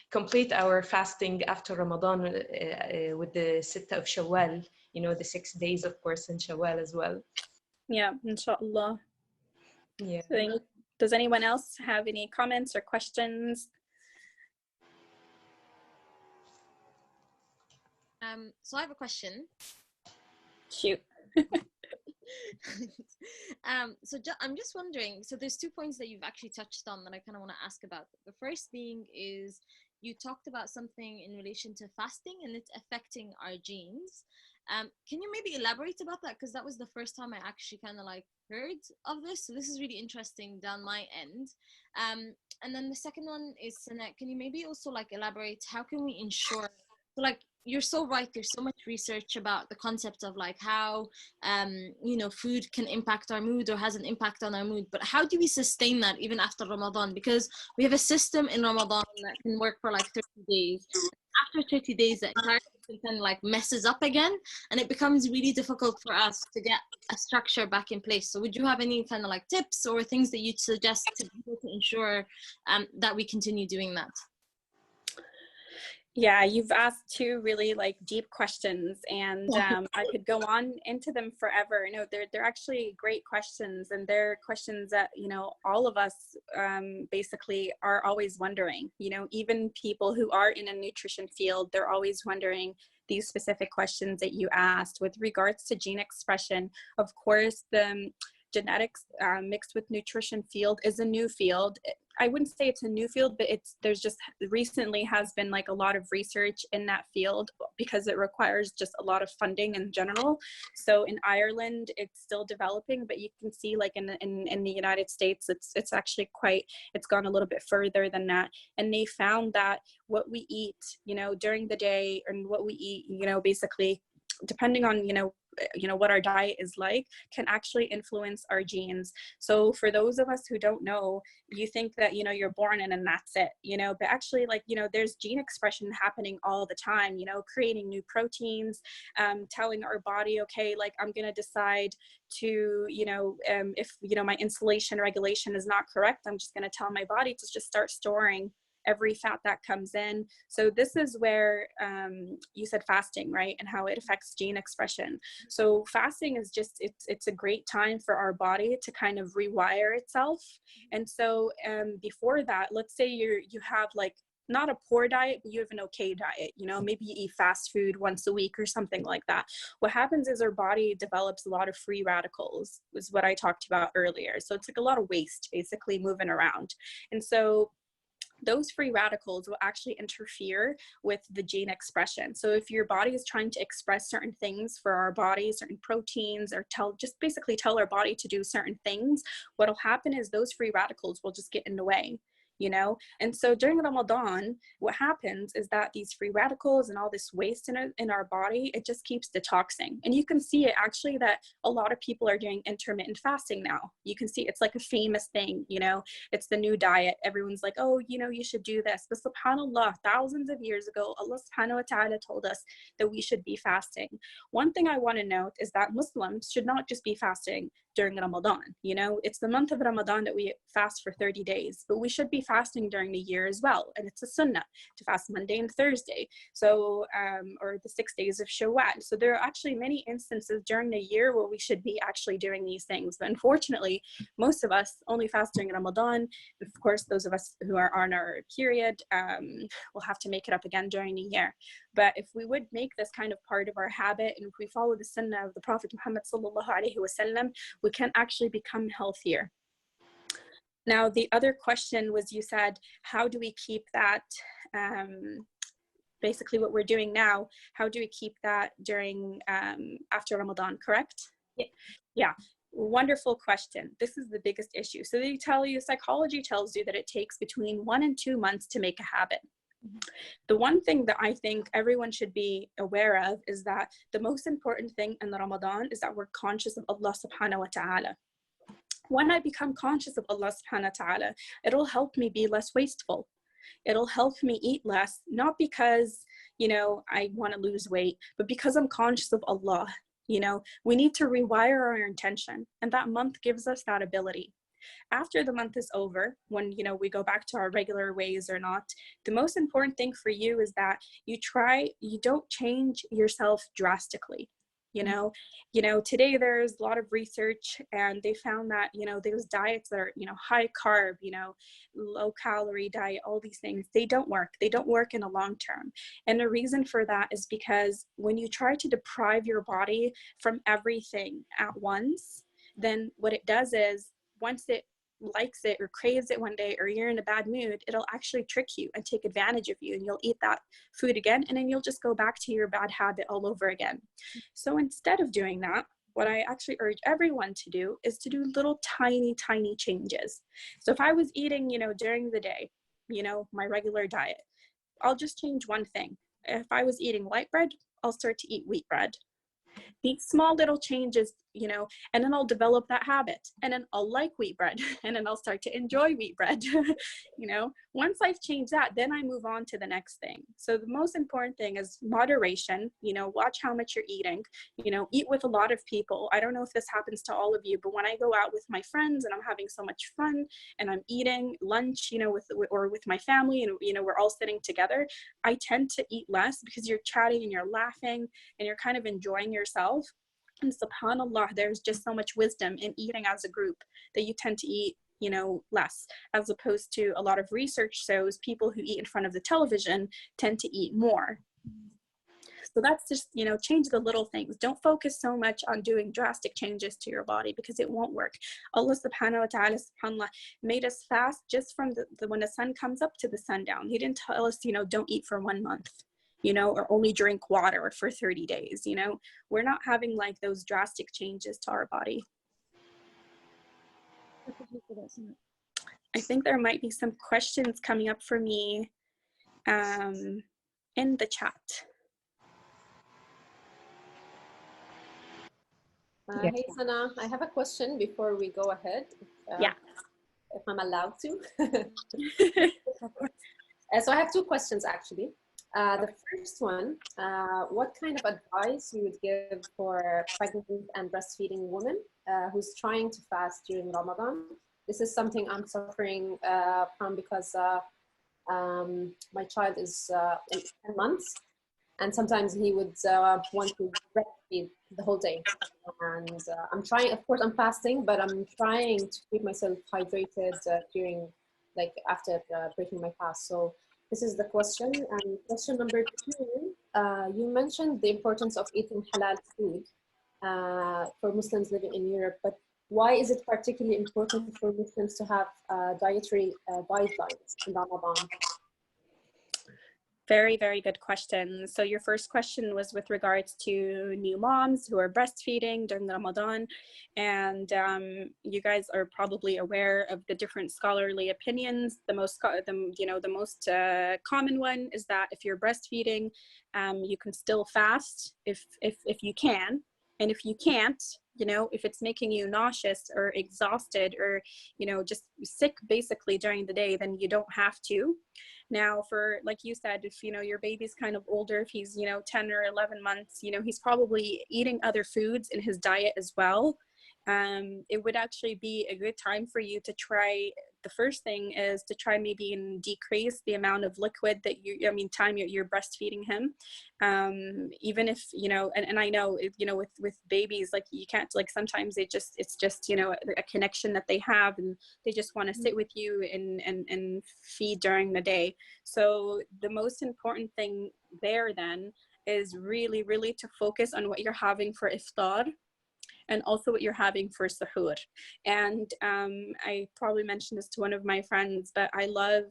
complete our fasting after Ramadan with the Sitta of Shawwal, the 6 days, of course, in Shawwal as well. Yeah, inshallah. Yeah. So, does anyone else have any comments or questions? So I have a question. Shoot. I'm just wondering, so there's 2 points that you've actually touched on that I kind of want to ask about. The first being is you talked about something in relation to fasting and it's affecting our genes. Can you maybe elaborate about that? Because that was the first time I actually kind of like heard of this. So this is really interesting down my end. And then the second one is, Sanat, can you maybe also like elaborate, how can we ensure, so like you're so right, there's so much research about the concept of like how you know, food can impact our mood or has an impact on our mood, but how do we sustain that even after Ramadan? Because we have a system in Ramadan that can work for like 30 days. After 30 days, the entire system kind of like messes up again, and it becomes really difficult for us to get a structure back in place. So would you have any kind of like tips or things that you'd suggest to be able to ensure that we continue doing that? Yeah, you've asked two really like deep questions, and I could go on into them forever. No, they're actually great questions, and they're questions that, you know, all of us basically are always wondering. You know, even people who are in a nutrition field, they're always wondering these specific questions that you asked. With regards to gene expression, of course, the genetics mixed with nutrition field is a new field. I wouldn't say it's a new field, but there's just recently has been like a lot of research in that field because it requires just a lot of funding in general. So in Ireland, it's still developing, but you can see like in the United States, it's actually it's gone a little bit further than that. And they found that what we eat, you know, during the day, and what we eat, you know, basically depending on, you know, what our diet is like, can actually influence our genes. So for those of us who don't know, you think that, you know, you're born and then that's it, you know, but actually, like, you know, there's gene expression happening all the time, you know, creating new proteins, telling our body, okay, like I'm going to decide to, you know, if, you know, my insulin regulation is not correct, I'm just going to tell my body to just start storing every fat that comes in. So this is where you said fasting, right? And how it affects gene expression. So fasting is just, it's a great time for our body to kind of rewire itself. And so before that, let's say you have like not a poor diet, but you have an okay diet, you know, maybe you eat fast food once a week or something like that. What happens is our body develops a lot of free radicals, is what I talked about earlier. So it's like a lot of waste basically moving around. And so those free radicals will actually interfere with the gene expression. So if your body is trying to express certain things for our body, certain proteins, or just basically tell our body to do certain things, what'll happen is those free radicals will just get in the way, you know? And so during Ramadan, what happens is that these free radicals and all this waste in our body, it just keeps detoxing. And you can see it actually that a lot of people are doing intermittent fasting now. You can see it's like a famous thing, you know, it's the new diet. Everyone's like, oh, you know, you should do this. But subhanAllah, thousands of years ago, Allah subhanahu wa ta'ala told us that we should be fasting. One thing I want to note is that Muslims should not just be fasting during Ramadan. You know, it's the month of Ramadan that we fast for 30 days, but we should be fasting during the year as well. And it's a sunnah to fast Monday and Thursday. So, or the 6 days of Shawwal. So there are actually many instances during the year where we should be actually doing these things. But unfortunately, most of us only fast during Ramadan. Of course, those of us who are on our period will have to make it up again during the year. But if we would make this kind of part of our habit, and if we follow the sunnah of the Prophet Muhammad sallallahu alaihi wasallam, we can actually become healthier. Now, the other question was, you said, how do we keep that, basically what we're doing now, how do we keep that during, after Ramadan, correct? Yeah. Yeah. Wonderful question. This is the biggest issue. So they tell you, psychology tells you that it takes between 1 and 2 months to make a habit. The one thing that I think everyone should be aware of is that the most important thing in Ramadan is that we're conscious of Allah subhanahu wa ta'ala. When I become conscious of Allah subhanahu wa ta'ala, it'll help me be less wasteful. It'll help me eat less, not because, you know, I want to lose weight, but because I'm conscious of Allah. You know, we need to rewire our intention, and that month gives us that ability. After the month is over, when, you know, we go back to our regular ways or not, the most important thing for you is that you don't change yourself drastically. You know, today there's a lot of research, and they found that, you know, those diets that are, you know, high carb, you know, low calorie diet, all these things, they don't work in the long term. And the reason for that is because when you try to deprive your body from everything at once, then what it does is, once it likes it or craves it one day, or you're in a bad mood, it'll actually trick you and take advantage of you, and you'll eat that food again, and then you'll just go back to your bad habit all over again. So instead of doing that, what I actually urge everyone to do is to do little tiny changes. So if I was eating, during the day, my regular diet, I'll just change one thing. If I was eating white bread, I'll start to eat wheat bread. These small little changes, and then I'll develop that habit, and then I'll like wheat bread, and then I'll start to enjoy wheat bread. Once I've changed that, then I move on to the next thing. So the most important thing is moderation. Watch how much you're eating. Eat with a lot of people. I don't know if this happens to all of you, but when I go out with my friends and I'm having so much fun and I'm eating lunch, with my family, and we're all sitting together, I tend to eat less, because you're chatting and you're laughing and you're kind of enjoying yourself. And subhanallah, there's just so much wisdom in eating as a group that you tend to eat, less, as opposed to a lot of research shows people who eat in front of the television tend to eat more. So that's just, change the little things. Don't focus so much on doing drastic changes to your body, because it won't work. Allah subhanahu wa ta'ala, subhanallah, made us fast just from the when the sun comes up to the sundown. He didn't tell us, don't eat for 1 month, or only drink water for 30 days. We're not having like those drastic changes to our body. I think there might be some questions coming up for me in the chat. Hey, Sana, I have a question before we go ahead. If I'm allowed to. So I have two questions, actually. The first one, what kind of advice you would give for pregnant and breastfeeding women who's trying to fast during Ramadan? This is something I'm suffering from, because my child is 10 months, and sometimes he would want to breastfeed the whole day. And I'm trying, of course, I'm fasting, but I'm trying to keep myself hydrated during, after breaking my fast. So this is the question. And question number two, you mentioned the importance of eating halal food for Muslims living in Europe, but why is it particularly important for Muslims to have dietary guidelines in Ramadan? Very, very good question. So your first question was with regards to new moms who are breastfeeding during Ramadan. And you guys are probably aware of the different scholarly opinions. The most common one is that if you're breastfeeding, you can still fast if you can. And if you can't, if it's making you nauseous or exhausted or, just sick basically during the day, then you don't have to. Now, for, like you said, if, your baby's kind of older, if he's, 10 or 11 months, he's probably eating other foods in his diet as well. It would actually be a good time for you to try. The first thing is to try maybe and decrease the amount of liquid that you're breastfeeding him. Even if, and I know, with babies, like you can't, like sometimes it's just, a connection that they have, and they just want to sit with you and feed during the day. So the most important thing there then is really, really to focus on what you're having for iftar, and also what you're having for suhoor. And I probably mentioned this to one of my friends, but I love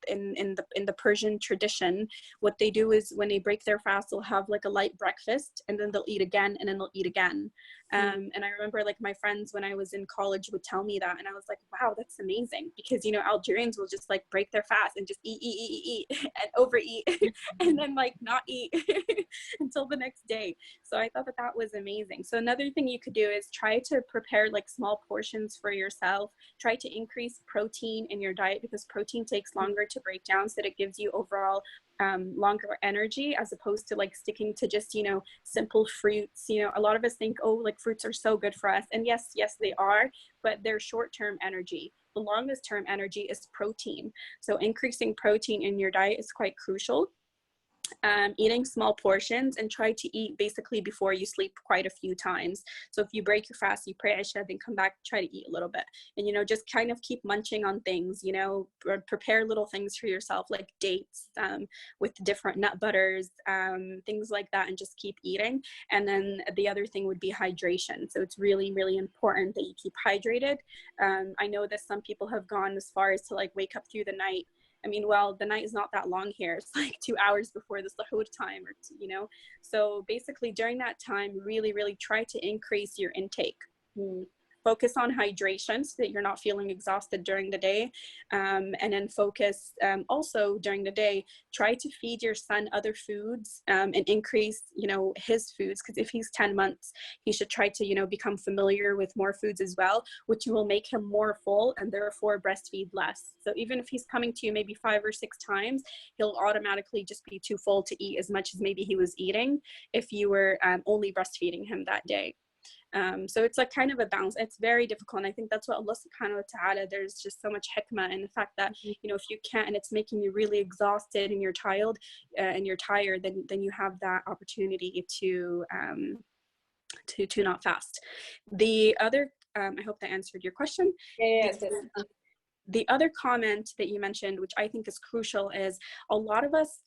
in the Persian tradition, what they do is when they break their fast, they'll have like a light breakfast, and then they'll eat again, and then they'll eat again. And I remember like my friends when I was in college would tell me that, and I was like, wow, that's amazing, because Algerians will just like break their fast and just eat and overeat and then like not eat until the next day. So I thought that was amazing. So another thing you could do is try to prepare like small portions for yourself. Try to increase protein in your diet, because protein takes longer to break down, so that it gives you overall longer energy, as opposed to like sticking to just simple fruits. A lot of us think, oh, like fruits are so good for us, and yes they are, but they're short-term energy. The longest term energy is protein. So increasing protein in your diet is quite crucial. eating small portions, and try to eat basically before you sleep quite a few times. So if you break your fast, you pray Isha, then come back, try to eat a little bit. And, you know, just kind of keep munching on things, you know, prepare little things for yourself, like dates with different nut butters, things like that, and just keep eating. And then the other thing would be hydration. So it's really, really important that you keep hydrated. I know that some people have gone as far as to like wake up through the night. I mean, well, the night is not that long here. It's like 2 hours before the sahur time, or, you know. So basically during that time, really, really try to increase your intake. Focus on hydration so that you're not feeling exhausted during the day. And then focus also during the day, try to feed your son other foods and increase, you know, his foods. Because if he's 10 months, he should try to, you know, become familiar with more foods as well, which will make him more full and therefore breastfeed less. So even if he's coming to you maybe 5 or 6 times, he'll automatically just be too full to eat as much as maybe he was eating if you were only breastfeeding him that day. So it's like kind of a balance. It's very difficult. And I think that's what Allah subhanahu wa ta'ala, there's just so much hikmah in the fact that, you know, if you can't, and it's making you really exhausted and you're tired, then you have that opportunity to not fast. The other, I hope that answered your question. Yes. The other comment that you mentioned, which I think is crucial, is a lot of us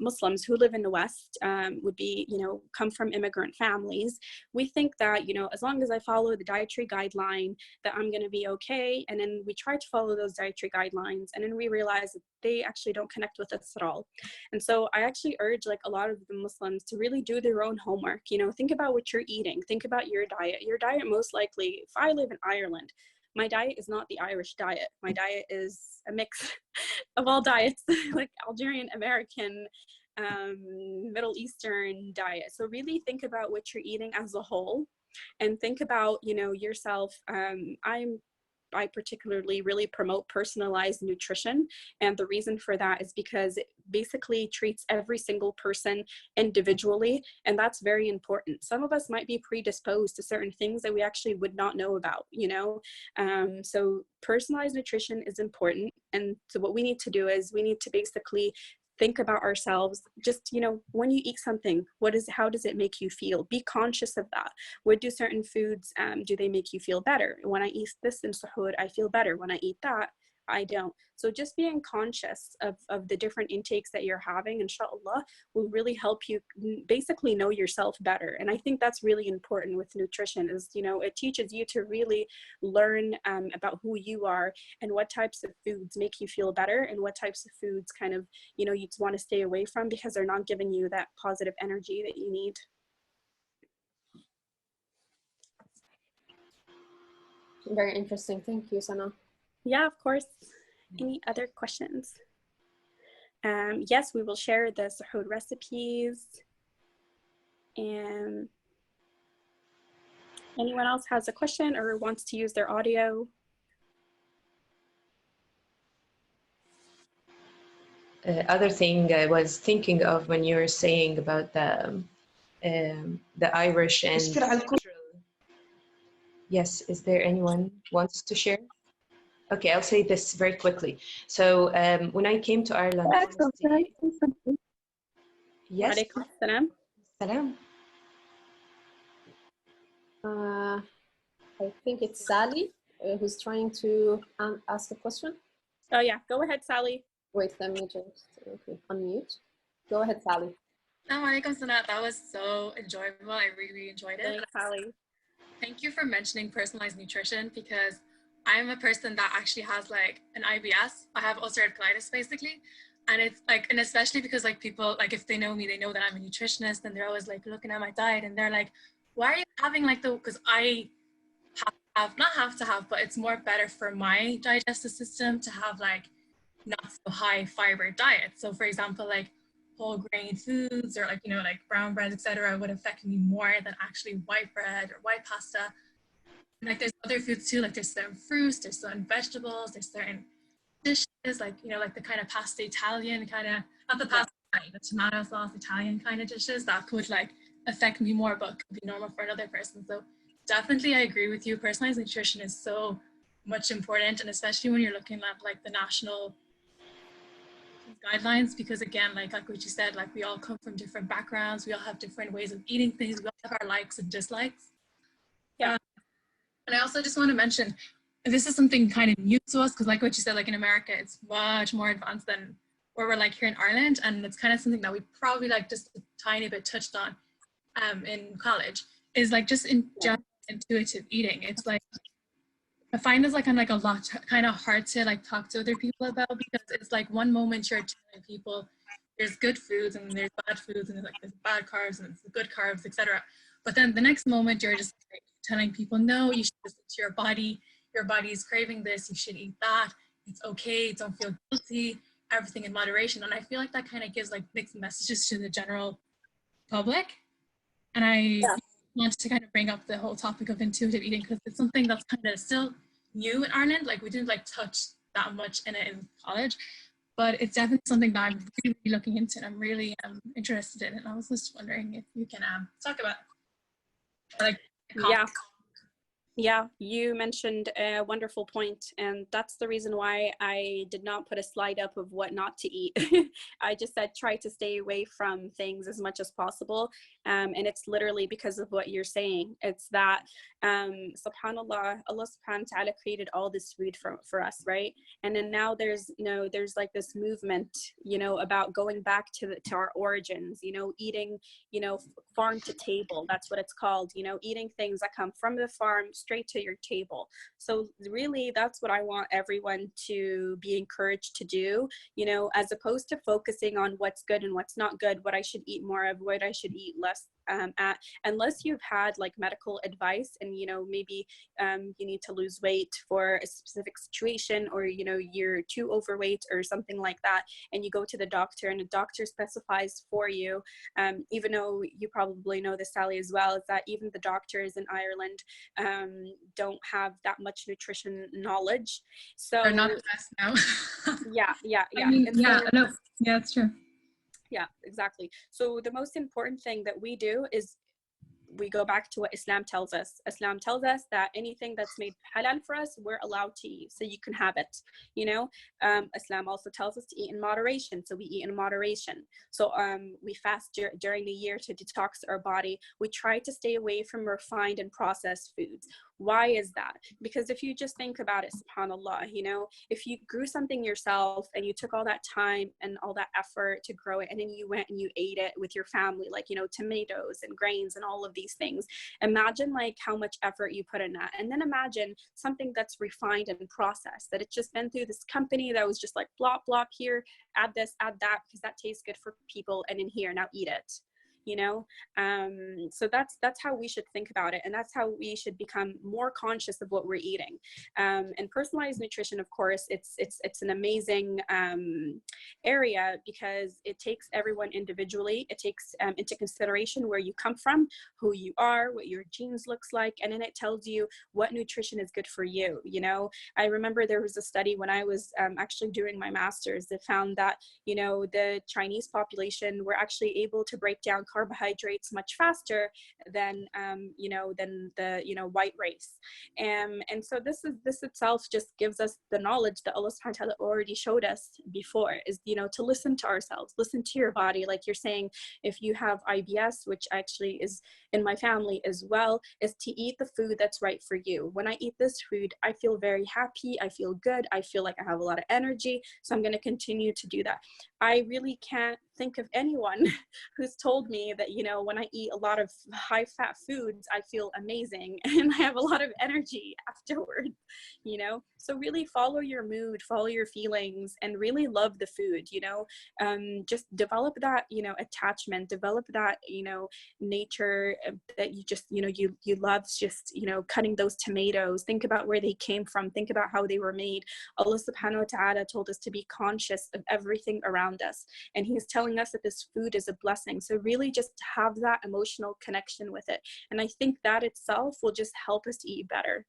Muslims who live in the West would be, you know, come from immigrant families. We think that, you know, as long as I follow the dietary guideline, that I'm going to be okay. And then we try to follow those dietary guidelines, and then we realize that they actually don't connect with us at all. And so I actually urge like a lot of the Muslims to really do their own homework. You know, think about what you're eating. Think about your diet. Your diet, most likely, if I live in Ireland, my diet is not the Irish diet. My diet is a mix of all diets, like Algerian, American, Middle Eastern diet. So really think about what you're eating as a whole, and think about, you know, yourself. I particularly really promote personalized nutrition. And the reason for that is because it basically treats every single person individually. And that's very important. Some of us might be predisposed to certain things that we actually would not know about, you know? So personalized nutrition is important. And so what we need to do is we need to basically think about ourselves. Just, you know, when you eat something, how does it make you feel? Be conscious of that. What do certain foods, do they make you feel better? When I eat this in suhoor, I feel better. When I eat that, I don't. So just being conscious of the different intakes that you're having, inshallah, will really help you basically know yourself better. And I think that's really important with nutrition is, you know, it teaches you to really learn about who you are and what types of foods make you feel better and what types of foods kind of, you know, you want to stay away from because they're not giving you that positive energy that you need. Very interesting. Thank you, Sana. Yeah, of course. Any other questions? Yes, we will share the suhoor recipes. And anyone else has a question or wants to use their audio? Other thing I was thinking of when you were saying about the Irish and yes, is there anyone wants to share? Okay, I'll say this very quickly. So when I came to Ireland, yes, Alaikum salam. salam. I think it's Sally who's trying to ask a question. Oh yeah, go ahead, Sally. Wait, let me just unmute. Go ahead, Sally. Assalamualaikum, Sanat. That was so enjoyable. I really enjoyed it. Thanks, Sally. Thank you for mentioning personalized nutrition because I'm a person that actually has like an IBS. I have ulcerative colitis basically. And it's like, and especially because like people, like if they know me, they know that I'm a nutritionist and they're always like looking at my diet and they're like, why are you having like because I not have to have, but it's more better for my digestive system to have like not so high fiber diet. So for example, like whole grain foods or like, you know, like brown bread, etc., would affect me more than actually white bread or white pasta. And like there's other foods too, like there's certain fruits, there's certain vegetables, there's certain dishes, like, you know, like the kind of pasta Italian kind of, not the pasta, the tomato sauce Italian kind of dishes that could like affect me more, but could be normal for another person. So definitely I agree with you. Personalized nutrition is so much important, and especially when you're looking at like the national guidelines, because again, like what you said, like we all come from different backgrounds, we all have different ways of eating things, we all have our likes and dislikes. Yeah. And I also just want to mention, this is something kind of new to us, because like what you said, like in America, it's much more advanced than where we're like here in Ireland, and it's kind of something that we probably like just a tiny bit touched on in college, is like just in general intuitive eating. It's like, I find this like kind of like a lot kind of hard to like talk to other people about, because it's like one moment you're telling people there's good foods and there's bad foods, and like there's bad carbs and there's good carbs, etc. But then the next moment you're just like telling people, no, you should listen to your body is craving this, you should eat that, it's okay, don't feel guilty, everything in moderation. And I feel like that kind of gives like mixed messages to the general public. And I want to kind of bring up the whole topic of intuitive eating, because it's something that's kind of still new in Ireland. Like we didn't like touch that much in it in college, but it's definitely something that I'm really looking into and I'm really interested in. And I was just wondering if you can talk about like Yeah, you mentioned a wonderful point, and that's the reason why I did not put a slide up of what not to eat. I just said try to stay away from things as much as possible, and it's literally because of what you're saying. It's that, subhanallah, Allah subhanahu wa ta'ala created all this food for us, right? And then now there's like this movement, about going back to our origins, eating, farm to table. That's what it's called, eating things that come from the farm straight to your table. So really, that's what I want everyone to be encouraged to do, as opposed to focusing on what's good and what's not good, what I should eat more of, what I should eat less at, unless you've had like medical advice and maybe you need to lose weight for a specific situation, or you're too overweight or something like that, and you go to the doctor and the doctor specifies for you, even though you probably know this, Sally, as well, is that even the doctors in Ireland don't have that much nutrition knowledge. So they're not the best now. yeah I mean, yeah, it's true. Yeah, exactly. So the most important thing that we do is we go back to what Islam tells us. Islam tells us that anything that's made halal for us, we're allowed to eat, so you can have it. Islam also tells us to eat in moderation, so we eat in moderation. So we fast during the year to detox our body. We try to stay away from refined and processed foods. Why is that? Because if you just think about it, subhanallah, if you grew something yourself and you took all that time and all that effort to grow it, and then you went and you ate it with your family, like, tomatoes and grains and all of these things, imagine like how much effort you put in that. And then imagine something that's refined and processed, that it's just been through this company that was just like blop, blop, here, add this, add that, because that tastes good for people, and in here, now eat it. So that's how we should think about it, and that's how we should become more conscious of what we're eating. And personalized nutrition, of course, it's an amazing area, because it takes everyone individually. It takes into consideration where you come from, who you are, what your genes looks like, and then it tells you what nutrition is good for you. I remember there was a study when I was actually doing my master's that found that the Chinese population were actually able to break down carbohydrates much faster than the white race, and so this itself just gives us the knowledge that Allah subhanahu wa ta'ala already showed us before, is to listen to ourselves, listen to your body. Like you're saying, if you have IBS, which actually is in my family as well, is to eat the food that's right for you. When I eat this food, I feel very happy, I feel good, I feel like I have a lot of energy, so I'm going to continue to do that. I really can't think of anyone who's told me that, when I eat a lot of high fat foods, I feel amazing and I have a lot of energy afterward, So really follow your mood, follow your feelings, and really love the food, just develop that, attachment, develop that, nature that you just, you love just, cutting those tomatoes. Think about where they came from. Think about how they were made. Allah subhanahu wa ta'ala told us to be conscious of everything around us. And he's telling us that this food is a blessing. So really just have that emotional connection with it. And I think that itself will just help us to eat better.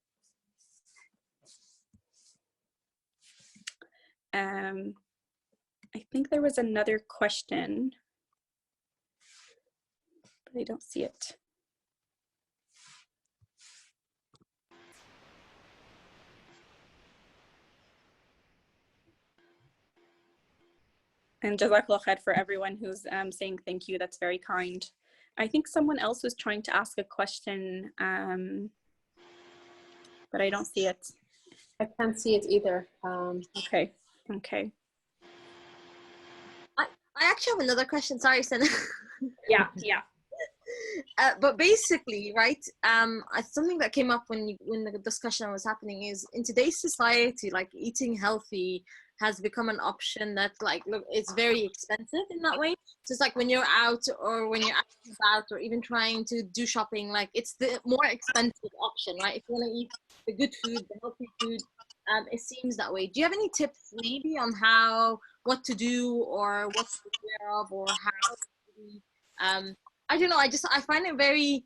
I think there was another question, but I don't see it. And jazakallah khair for everyone who's saying thank you. That's very kind. I think someone else was trying to ask a question, but I don't see it. I can't see it either. Okay. Okay. I actually have another question. Sorry, Sana. Yeah. Yeah. But basically, right, something that came up when the discussion was happening is in today's society, like eating healthy has become an option that, like, look, it's very expensive in that way. So it's like when you're out or when you're out and about or even trying to do shopping, like it's the more expensive option, right? If you want to eat the good food, the healthy food, it seems that way. Do you have any tips maybe on what to do or what to be aware of or how to be, I don't know. I find it very,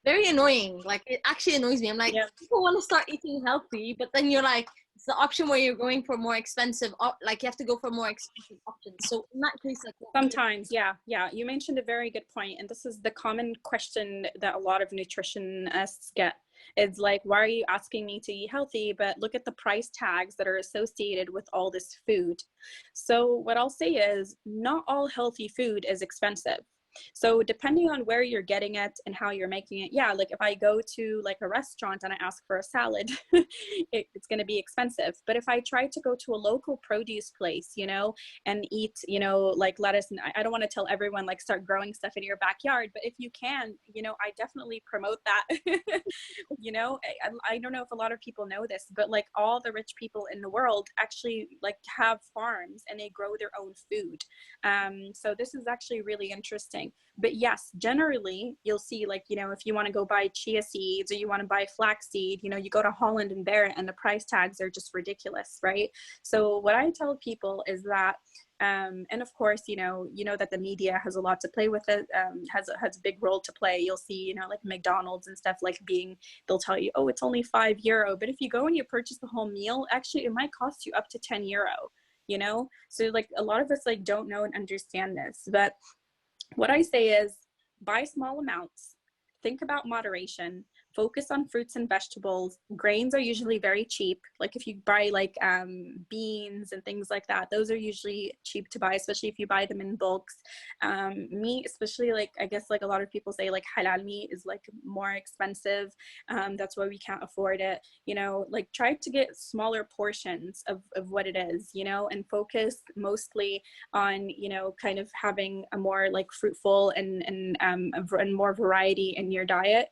very annoying. Like, it actually annoys me. I'm like, Yeah. people want to start eating healthy, but then you're like, it's the option where you're going for more expensive, like you have to go for more expensive options. So in that case, like, Sometimes, yeah. You mentioned a very good point, and this is the common question that a lot of nutritionists get. It's like, why are you asking me to eat healthy, but look at the price tags that are associated with all this food. So what I'll say is, not all healthy food is expensive. So depending on where you're getting it and how you're making it, yeah, like if I go to like a restaurant and I ask for a salad, it's going to be expensive. But if I try to go to a local produce place, and eat, like lettuce, and I don't want to tell everyone like start growing stuff in your backyard, but if you can, I definitely promote that. I don't know if a lot of people know this, but like all the rich people in the world actually like have farms and they grow their own food. So this is actually really interesting. But yes, generally you'll see, like, if you want to go buy chia seeds or you want to buy flaxseed, you go to Holland and Barrett and the price tags are just ridiculous, right? So what I tell people is that and of course, that the media has a lot to play with it, has a big role to play. You'll see, like McDonald's and stuff, like they'll tell you, oh, it's only €5. But if you go and you purchase the whole meal, actually it might cost you up to €10. So like a lot of us like don't know and understand this. But what I say is, buy small amounts, think about moderation, focus on fruits and vegetables. Grains are usually very cheap. Like if you buy like beans and things like that, those are usually cheap to buy, especially if you buy them in bulks. Meat, especially, like I guess like a lot of people say like halal meat is like more expensive. That's why we can't afford it. Like try to get smaller portions of what it is, and focus mostly on, kind of having a more like fruitful and more variety in your diet.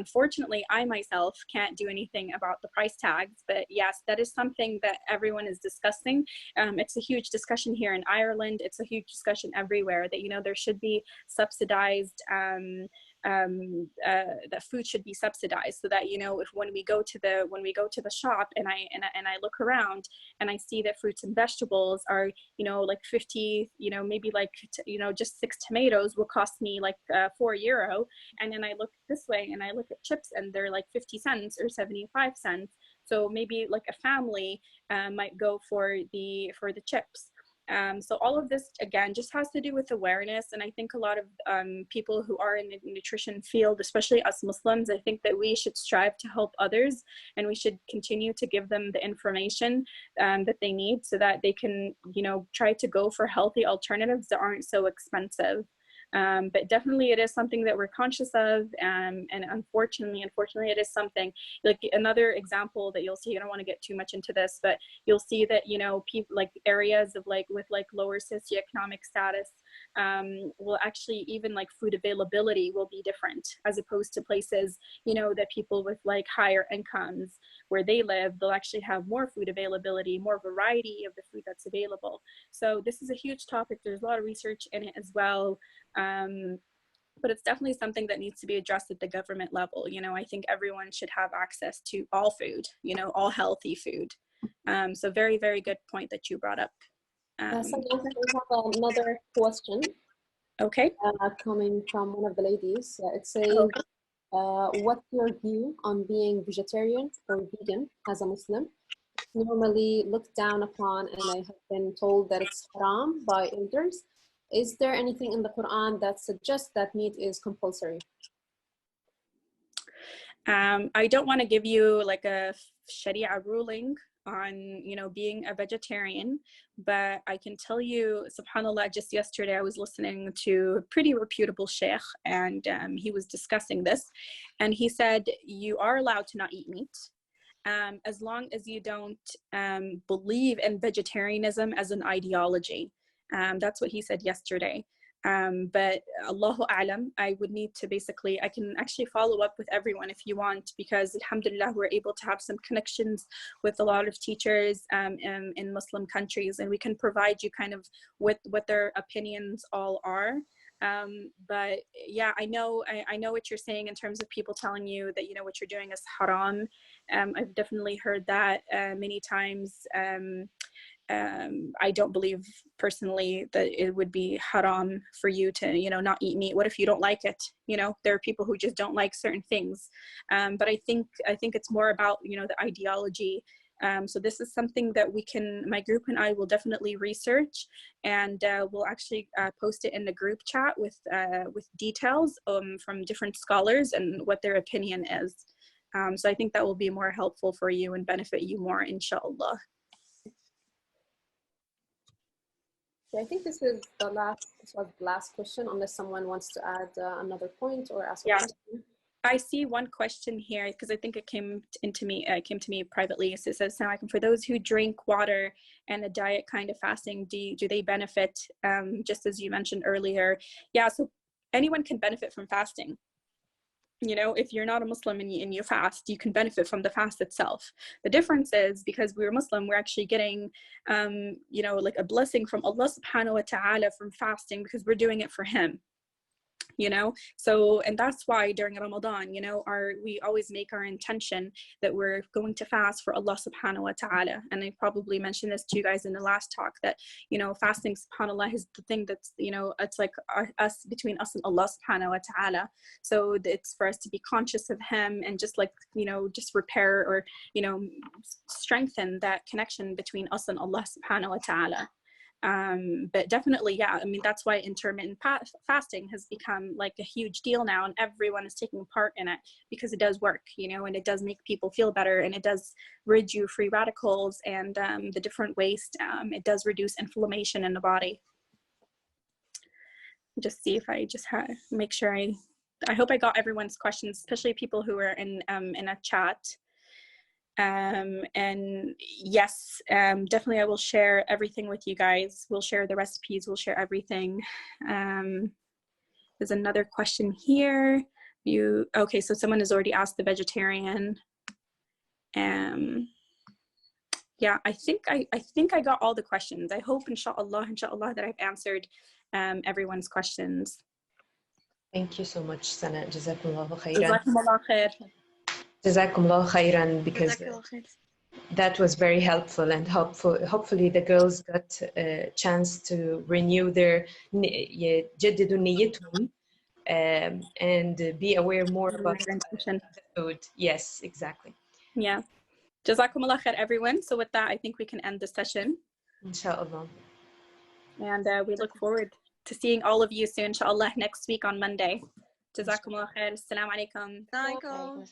Unfortunately, I myself can't do anything about the price tags, but yes, that is something that everyone is discussing. It's a huge discussion here in Ireland. It's a huge discussion everywhere that, there should be subsidized, that food should be subsidized, so that, if when we go to the shop and I look around and I see that fruits and vegetables are, like 50, maybe like, just 6 tomatoes will cost me like €4. And then I look this way and I look at chips and they're like 50 cents or 75 cents. So maybe like a family might go for the chips. So all of this, again, just has to do with awareness. And I think a lot of people who are in the nutrition field, especially us Muslims, I think that we should strive to help others, and we should continue to give them the information that they need so that they can, try to go for healthy alternatives that aren't so expensive. But definitely it is something that we're conscious of, and unfortunately it is something. Like another example that you'll see, I don't want to get too much into this, but you'll see that people like areas of like with like lower socioeconomic status will actually, even like food availability will be different, as opposed to places that people with like higher incomes where they live, they'll actually have more food availability, more variety of the food that's available. So this is a huge topic. There's a lot of research in it as well. But it's definitely something that needs to be addressed at the government level. I think everyone should have access to all food, all healthy food. So very, very good point that you brought up. So we have another question. Okay. Coming from one of the ladies. It says, what's your view on being vegetarian or vegan as a Muslim? It's normally looked down upon, and I have been told that it's haram by elders. Is there anything in the Quran that suggests that meat is compulsory? I don't want to give you like a Sharia ruling on, you know, being a vegetarian, but I can tell you, subhanAllah, just yesterday I was listening to a pretty reputable sheikh, and he was discussing this, and he said you are allowed to not eat meat, as long as you don't believe in vegetarianism as an ideology. That's what he said yesterday. But Allahu A'lam, I would need to basically, I can actually follow up with everyone if you want, because alhamdulillah, we're able to have some connections with a lot of teachers in Muslim countries, and we can provide you kind of with what their opinions all are. But yeah, I know what you're saying in terms of people telling you that, you know, what you're doing is haram. I've definitely heard that many times. I don't believe personally that it would be haram for you to, you know, not eat meat. What if you don't like it? You know, there are people who just don't like certain things. But I think it's more about, you know, the ideology. So this is something that we can, my group and I will definitely research, and we'll actually post it in the group chat with details from different scholars and what their opinion is. So I think that will be more helpful for you and benefit you more, inshallah. I think this was the last question, unless someone wants to add another point or ask a question. I see one question here, because I think it came to me privately. So it says, now, for those who drink water and a diet kind of fasting, do they benefit? Just as you mentioned earlier, yeah. So anyone can benefit from fasting. You know, if you're not a Muslim and you fast, you can benefit from the fast itself. The difference is, because we're Muslim, we're actually getting, you know, like a blessing from Allah subhanahu wa ta'ala from fasting, because we're doing it for Him. You know, so, and that's why during Ramadan, you know, we always make our intention that we're going to fast for Allah subhanahu wa ta'ala. And I probably mentioned this to you guys in the last talk, that, you know, fasting, subhanAllah, is the thing that's, you know, it's like between us and Allah subhanahu wa ta'ala. So it's for us to be conscious of Him, and just like, you know, just repair, or, you know, strengthen that connection between us and Allah subhanahu wa ta'ala. But definitely, yeah, I mean, that's why intermittent fasting has become like a huge deal now, and everyone is taking part in it, because it does work, you know, and it does make people feel better, and it does rid you free radicals and the different waste. It does reduce inflammation in the body. Just see if I just make sure I hope I got everyone's questions, especially people who are in a chat. And yes, definitely I will share everything with you guys. We'll share the recipes, we'll share everything. There's another question here. Okay, so someone has already asked the vegetarian. Yeah, I think I got all the questions. I hope, inshallah, that I've answered everyone's questions. Thank you so much, Sana. Jazakumullahu khairan. Jazakumullah khair. Jazakumullahu khairan, because that was very helpful, and hopefully the girls got a chance to renew their يجددوا نيتهم, and be aware more about the food. Yes, exactly. Yeah. Jazakumullah khair, everyone. So with that, I think we can end the session. Inshallah. And we look forward to seeing all of you soon, inshallah, next week on Monday. Jazakumullah khair. Assalamu alaikum. Assalamu alaikum.